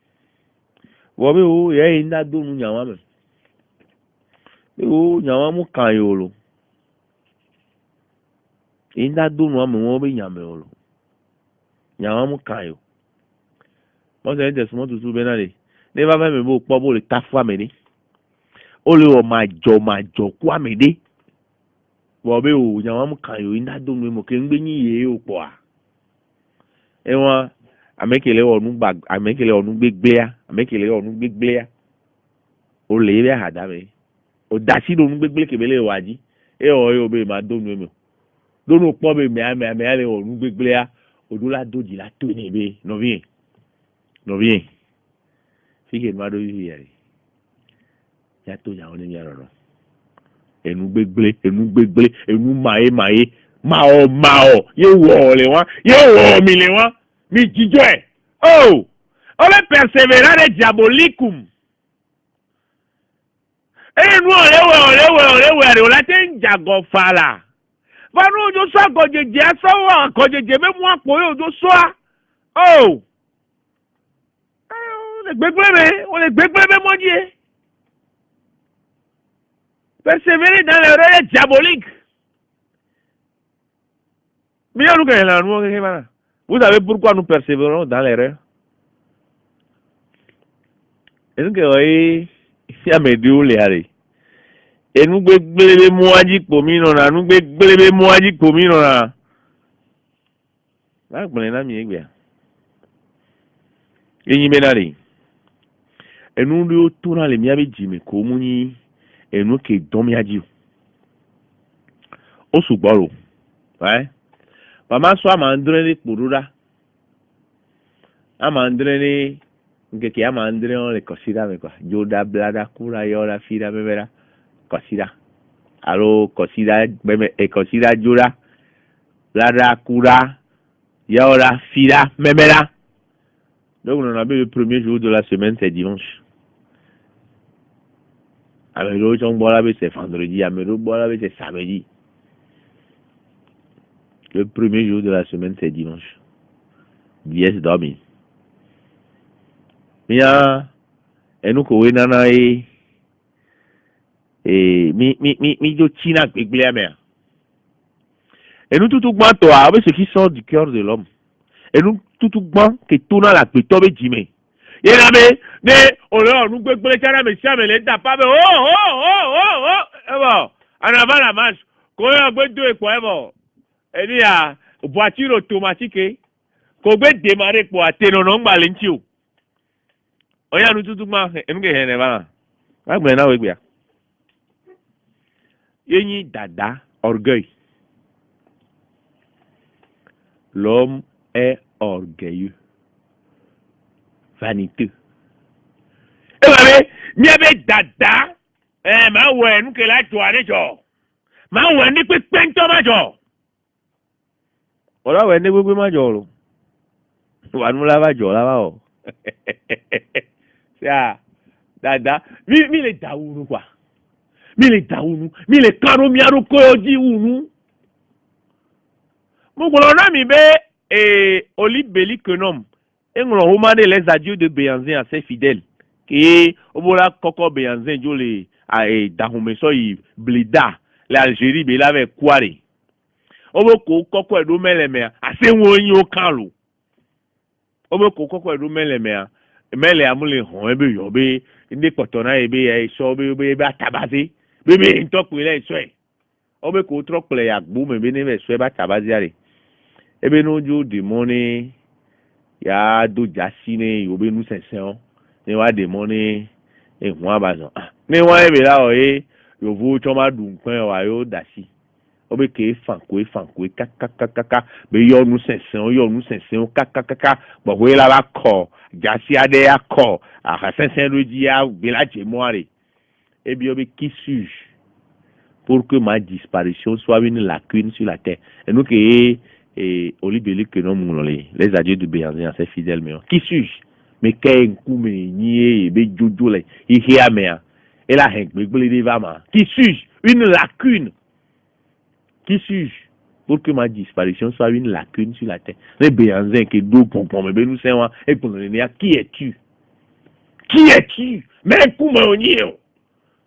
Wobe o ya inda do nu nyawa me. O nyawa mu kan yolo. Inda do nu ame wo be nyame yolo. Nyawa mu kan yo. Mo se desmo tutu benani. Ne va faire mes bo po bo les tafou amené. O le o majo ku amede. Wobe o nyawa mu kan yo inda do nu mo ke ngbe yin ye o po a. E won amekele onu gbegbe ya amekele onu gbegbe ya o le be hada me o dasi do nu gbegbe kebele waji e o yo be ma do nu me do nu po be me ale onu gbegbe ya o do la doji la to ni be no bien fike ma do yi ya to ya oni mi aro enu gbegbe enu maye mao ye wo le wa ye wo mi le wa mi jijo e oh on va persévérer diabolicum enu olewe o la te njago fala vanu ojo so agojeje asawo agojeje me mu apo yo ojo so a oh o le gbegbe me moji persévérer dans les rêves diaboliques. Vous savez pourquoi nous persévérons dans les rêves? Est-ce que vous voyez, ici à Médéo, les arrêts? Et nous gbélébé moaji pominona, nous gbélébé moaji pominona. Ah, bon, là, mi bien. Et y menari. Et nous lui tournons les miabi jime komuni. Et nous qui domiadi. Au soubaro. Ouais. Maman soit mandrene kurura. Amandrene ngeke amandrene on le kosira me quoi. Joda blada kura yora fira memera kosira. Alo kosira meme e kosira joda blada kura yora fira memera. Donc on a le premier jour de la semaine c'est dimanche. Amelo chongbola be c'est vendredi, amelo bola be c'est samedi. Le premier jour de la semaine, c'est dimanche. Dies dormi. Mia, et nous kowe nana mi jo china gbegble amea. Et nous tout gban toi avec ce qui sort du cœur de l'homme. Et nous tout gban que tourne la petobe jime. Yename ne olo nous gbegble kana me siame le da pa be oh. E bon, en avant la marche. Koyo gbedo e po e bon. Et il y a voiture automatique qu'on peut démarrer pour atteindre non balentio. On y a nous tout ma et nous gagner va. Va maintenant oui bien. Yeni dada orgueil. L'homme est orgueilleux. Vaniteux. Et vous mi avait dada ma ouais nous que la toi ne jo. Ma ouais ni pe pento ma jo. Ora wende gbegbe ma jolo. Wa nu la ba jo la ba o. Ya dada mi le daunu quoi. Mi le karo mi aro ko oji unu. Mo gbolo na mi be olibeli kenom. Englo homa de les adieux de Béanzin à ses fidèles. Qui obola koko Béanzin jo le dahume so yi blida l'Algérie be la ve kware. Obo ko koko edo meleme ase won yin o kan lo obo ko koko edo meleme mele amule hon ebe yo be inde potona ebe e so be atabaze be ntokwe le so e obo ko trokle ya gbo me be ne be so e ba tabaze are ebe no ju demoni ya do jasine yo be nu sensen ni wa demoni e hon abazon ni wa ebe la o yo vo choma dun kan wa yo dasi obe ke fankwe kaka be yo nu sensen kaka bo we la ba ko jasi ade ya ko a sensen loji ya be la jemoire et bien obe qui suis pour que ma disparition soit une lacune sur la terre et nous que olibeli que non les adieux de Béanzin à ses fidèles mais qui suis mais qu'un coup me nié be jojo le ihia mea et la hen gbegble de vama qui suis une lacune qui suis pour que ma disparition soit une lacune sur la terre les béanzin que do pompon me be nous c'est et pour le qui es-tu mais un coup me nié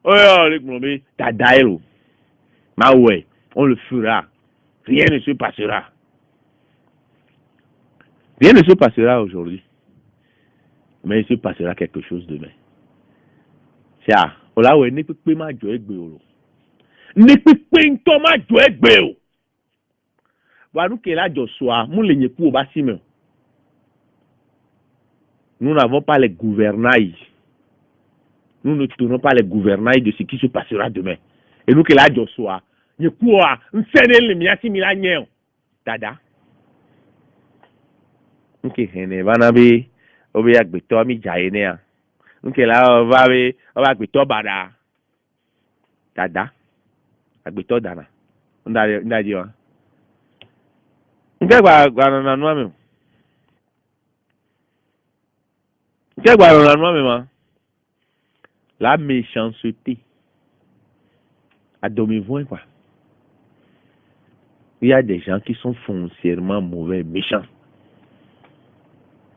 oh les globes ta dailo ma ouais on le fera rien ne se passera. Rien ne se passera aujourd'hui. Mais il se passera quelque chose demain. C'est ça. Ola we ne pepe ma jo egbe o. Ne pepe nto ma jo egbe o. Wa nu ke la jo soa, mu le nyeku o ba si me. Nous n'avons pas les gouvernails. Nous ne tenons pas les gouvernails de ce qui se passera demain. Et nous que la jo soa, nyeku o a nsene le miasi mi la nye o. Dada. Nke hene bana be obi agbeto mi jaye ne a. Nke la va be oba agbeto bada. Dada. Agbeto dana. Ndaji wa. Nke gba na nu ame. Nke gba na nu ame ma. La méchanceté à demi-voix quoi. Il y a des gens qui sont foncièrement mauvais, méchants.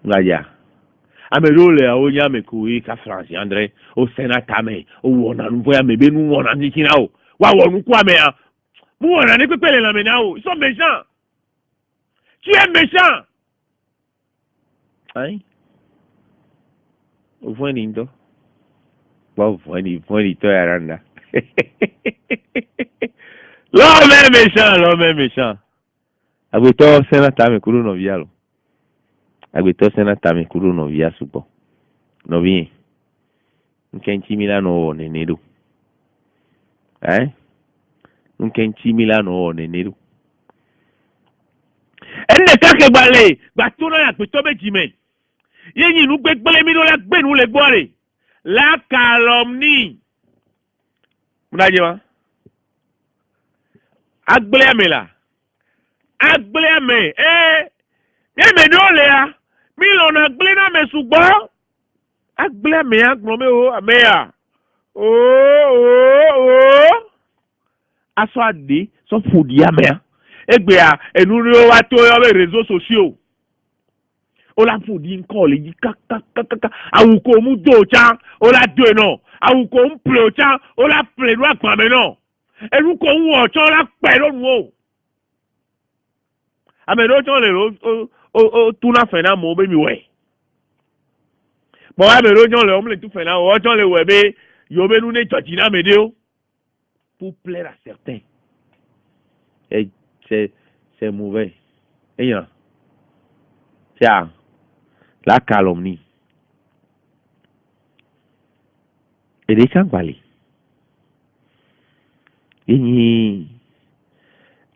Ngaja. Amelo le o nya me ko ka France André au sénateur me o wona nu voya me be nu wona ni kinao. Wa wonu kwa me a. Mu wona ni pepele la me na o. Ils sont méchants. Tu es méchant. Hein? Au fond nindo. Wa foni to yaranda. L'homme est méchant. Agbeto sénateur me kuru no vialo. Agbeto sénateur me kuru no via supo. No bien. Nkenchi Milano nenedu. Nkenchi Milano nenedu. Enne kake gbale, gbatuna ya agbeto bejime. Yenyi nu gbegbele mi no la gbe nu le gbore. La calomnie. Mdaje wa? Agbleme la. Agbleme. Me do le ya. Mi lo na agble na me sugbo. Agbleme agbome o ameya. Aso ade so fodi ameya. Egbe ya enu ri o wa to yo be réseaux sociaux. O la fodi nko le yi kaka awuko mu do cha o la do no. Awuko mu ple cha o la ple do agba me no. Enu ko wo cho la pe lo nu o. Amero cho le o tuna fena mo be mi we. Bo amero cho le o mu le tu fena o cho le we be yo be nu ne chochina me de o. Pour plaire à certains. Et c'est mauvais. Et c'est la calomnie. Et des gens valent. Il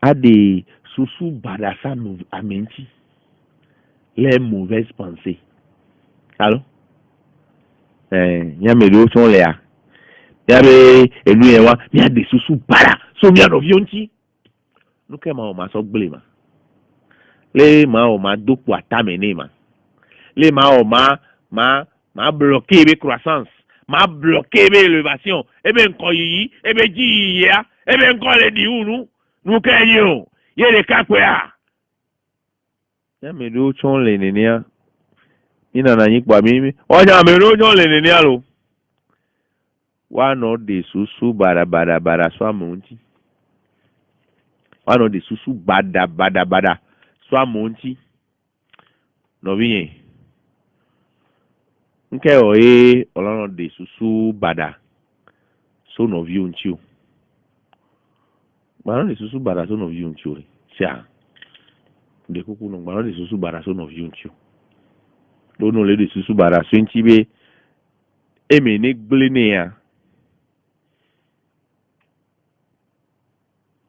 a des sous badassa amenti. Les mauvaises pensées. Allô? Il y a mes deux sont là. Il y a des sous bada. Soumia no vionti. Nous que ma so blema. Les ma do pour tamene ma. Les ma bloqué mes croissance. Ma bloqué mes élévations. Et ben ko yi, e be ji ya, e ben ko le di unu. Nous que yo. Ye le kakwea. Ya me do chon le nenia. Ina na yik ba mi. O ja me do chon le nenia lo. Wa no de susu bara so amonti. Wa no de susu bada so amonti. No bien. Nke oye olono de susu bada so no vi unchi. Ba no de susu bada so no vi unchi. Sia. De kuku no ba no de susu bada so no vi unchi. Do no le de susu bada so nchi be eme ne gble ne ya.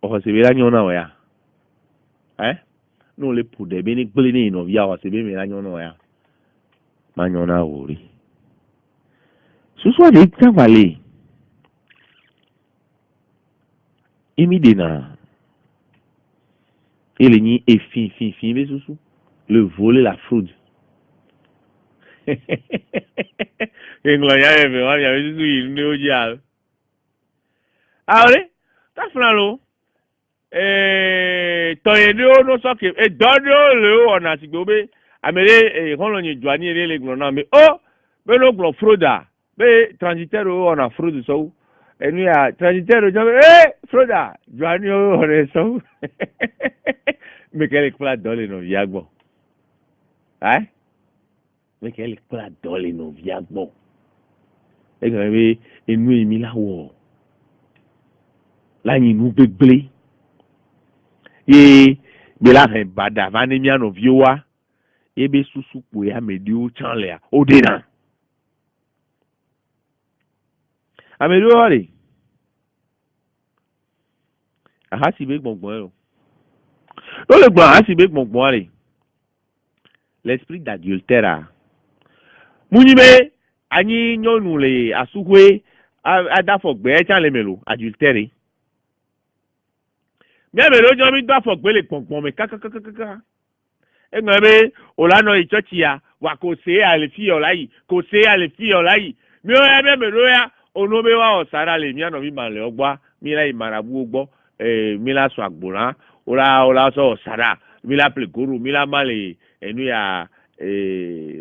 O se be la nyona wa ya. No le pude be ne gble ne no via o se be me la nyona wa ya. Ma nyona ori. Susu de travailler. Imi dena. Il est ni fin, mais susu. Le vol et la fraude. England ya me wa ya su yi ni o ja. Ahore, ta funa lo. Tọ̀yẹ̀ ni ó ló sọ́kè dọ́dọ́ lè ó ọ̀nà àtìgbò bẹ́ àmẹ́rẹ́ ìkọlọ́yìn jù ní eré lẹ́gbọ̀n náà mi ó bẹ́ẹ̀ ló gbọ̀n fúródà bẹ́ẹ̀ transitaire ó ọ̀nà fúródù sọ́wọ́ ẹnu yà transitaire jọ́ bẹ́ẹ̀ fúródà jù ní ọ̀rẹ́ sọ́wọ́ mẹ́kẹ́lẹ́ kúlà dọ́lẹ̀ nà òbí àgbọ̀ mẹ́kẹ́lẹ́ kúlà dọ́lẹ̀ nà òbí àgbọ̀ ẹ̀gbọ́n mi inú èmi láwọ̀ láyìn inú gbégbé. Ye bela fe bada vani mi ano viewa ye be susu po ya medio chanle o dena amedio ale ahasi be gbongbon o lo le gbon ahasi be gbongbon ale l'esprit d'adultère munyibe anyi nyonu le asukwe adafo gbe chanle melo adultère bien mais l'autre mi doit faut gbele pọnpọn mais kakakakaka e ngbe be olano ichochi ya wa ko se ale fi o layi ko se ale fi o layi mi o ya be me ro ya ono be wa osara le mi ano mi ma le ogba mi la imarabu ogbo mi la so agboran ola so osara mi la ple goro mi la male enu ya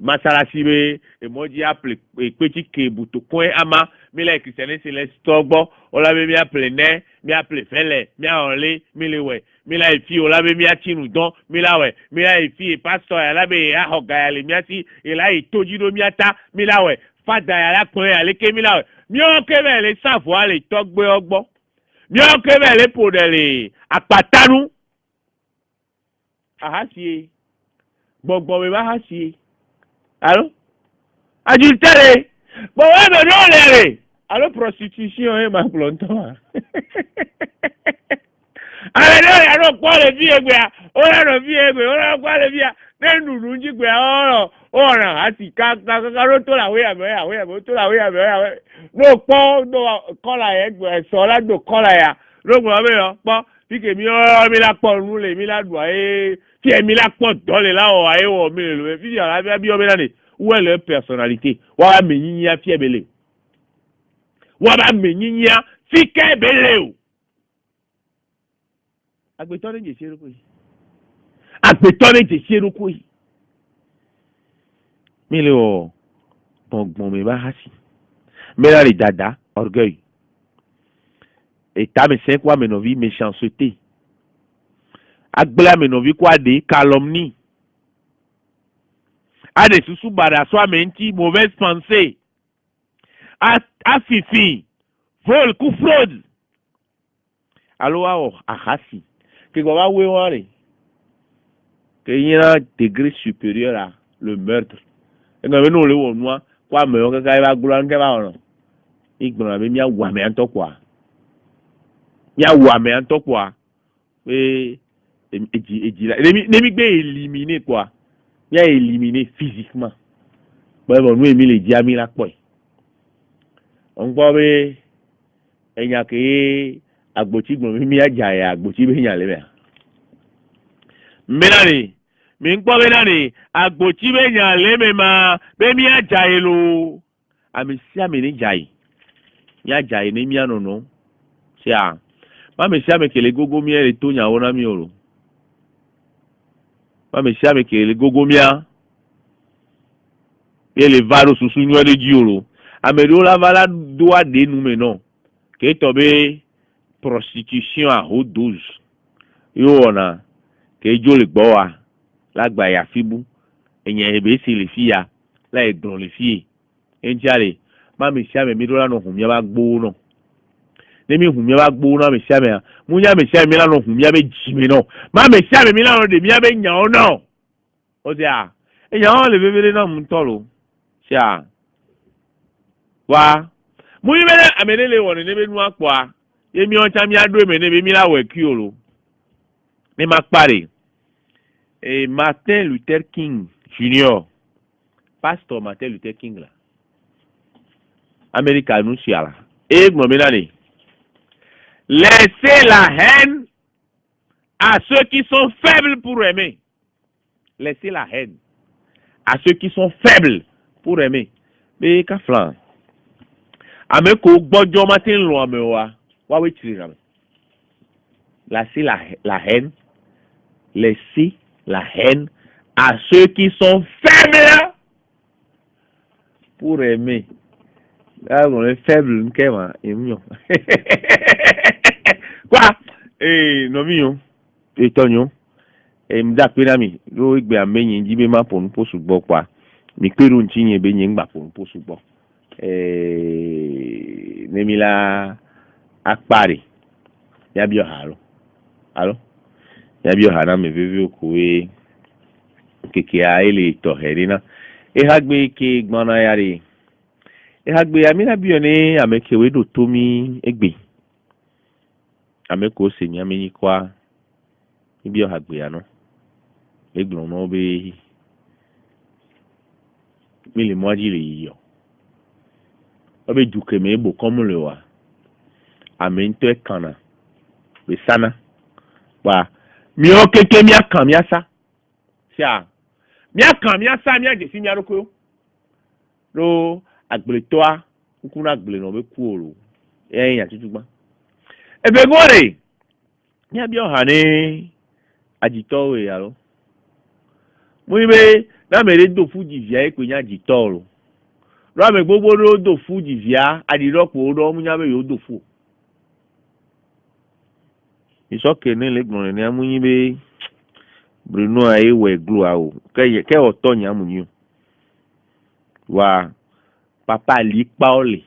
masalasi be emoji apple pechi ke buto coin ama mi la christianisme se le stogbo ola be mi apple ne mi apple fele mi onle mi le we mi la ifi ola be mi atinu don mi la we mi la ifi pastor ya la be ya hoga ya le mi ati ila itoji do mi ata mi la we fada ya la pon ya le ke mi la we mi o ke be le safo ale togbe ogbo mi o ke be le po de le apatanu ahasi gbọ̀ngbọ̀n mi bá há sí i. Allô? Adultère! Bon, ouais, mais non, les allô, prostitution, hein, ma planton. Allez, non, il y a non, quoi, les filles, on a nos filles, on a quoi, les filles, n'est nous, nous, dit, on a, si, quand, tout la, oui, tout la, oui, non, pas, non, quand la, sur la, non, quand la, non, bon, pas, puis que, mi la, pas, nous, les, mi la, doit, qui est mis la porte dans les là on a eu au milieu puis il y a bien bien où est leur personnalité wa me nyinya fi ebele wa ba me nyinya fi ke ebele o agbeton je se roko yi agbeton je se roko yi mi le o gbongbon mi ba hasi me la le dada orgueil et ta me c'est quoi me no vie méchanceté agbela me no vi kwa de calomnie a de susu bada so amenti mauvaise pensée a fifi vol coup fraude alors ahasi que go ba we wore que yina degré supérieur à le meurtre e ngame no le wonua kwa me o ka ba gbura nke ba ono igbona be mi awa me antokwa pe Nemi be éliminé quoi. Il a éliminé physiquement. Bon, nous émis les diamis la quoi. On peut be enya ke agboti gbon mi aja agboti be yan le be. Menani, mi npo be nani agboti be yan le me ma be mi aja lo. Ami si ami ni jai. Ya jai ni mi anono. Sia. Ma me si ami ke le gogo mi e to nya wona mi oro. Ma me si ame ke le gogomia et le varo susu nyo de diolo amedo la vala doa de nou menon ke tobe prostitution à haute dose yo ona ke jo le gboa la gba ya fibu enyen ebe si le fia la e don le fie enjale ma me si ame mi do la no humia ba gbo no nemi humia ba gbo no me si ame munya me si ame la no humia be jime no ma me si ame mi la no de mi abe nya o no o dia e nya o le bebele na mu tolo sia wa mu yi bele amenele woni ne be nu akwa yemi o cha mi ado me ne be mi la we kiolo ni ma pare Martin Luther King Jr. Pastor Martin Luther King là Américain nous là et mon ménage laissez la haine à ceux qui sont faibles pour aimer. Laissez la haine à ceux qui sont faibles pour aimer be ka flan ame ko gbojo ma tin lo ame wa we tiri ame la haine laisser la haine à ceux qui sont faibles pour aimer. Ah, on est faible, quoi? Non, mignon. Et tonio. Et m'da penami. Lo igbe amenye njibe ma pour nous pour sous quoi. Mi kweru nchinye be nyengba pour nous pour sous Nemila akpari. Ya bio halo. Halo. Ya bio hana me vivi okuwe. Keke a ele toherina. E hagbe ke gbana yari. E hagbe amina bione amekewe do tomi egbe. Ameko se nyame ni kwa. Ibio hagbe ya no. Eglon no be mili mwaji le yo. Obe duke me ebo komu le wa. Ame nto e kana. Be sana. Wa mi o keke mi akan mi asa. Sia. Mi akan mi asa mi aje si mi aroko. Ro agbele toa nkuna agbele no be kuoro. Ya tutugba. Ebe gore. Ni abi o hane ajitowe yaro. Muibe na mere do fuji via ekwe ajitoro. Ro ame gbogbo ro do fuji via adiropo ro munya be yo do fu. Isoke ne legbon ni amunyibe Bruno aye we glo awo. Ke otonya amunyu. Wa papa li pa ole.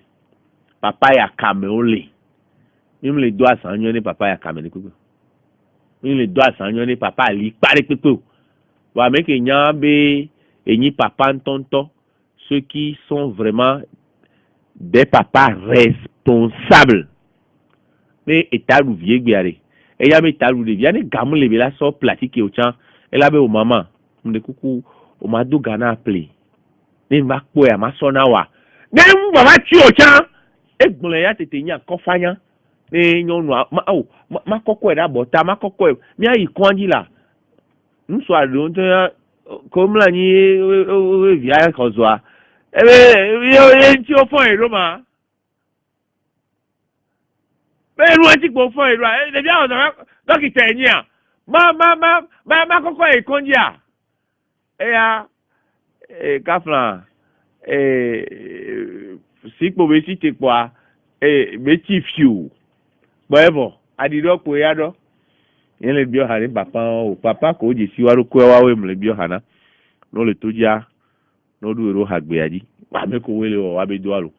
Papa ya kame ole. Mimi le do asanyo ni papa ya kame ni kuku. Mimi le do asanyo ni papa li pare pepe. Wa meke nyambe enyi papa ntonto ceux qui sont vraiment des papas responsables. Mais etalu viegbiare. E ya me etalu de viane gamu le bela so platique o chan. E la be o mama. Mde kuku o madu gana play. Ne ma kpo ya ma sona wa. Ne mama chi o chan. E gbole ya tete nya kofanya. Ne nyonu ma koko e da bota ma koko e mi ayi kwanji la. Nso ado nto ya komla ni via kozwa. Ebe yo nti o fon ero ma. Be ru anti gbo fon ero a. De bia o dokita enyi a. Ma koko e konji a. E ya kafla sikpo be si tekpo a be ti fiu. Boevo adidopo ya do. Yen le bio hane papa ko je siwaru ko wa we mle bio hana no le toja no du ero hagbe aji wa me ko wele wa be do alu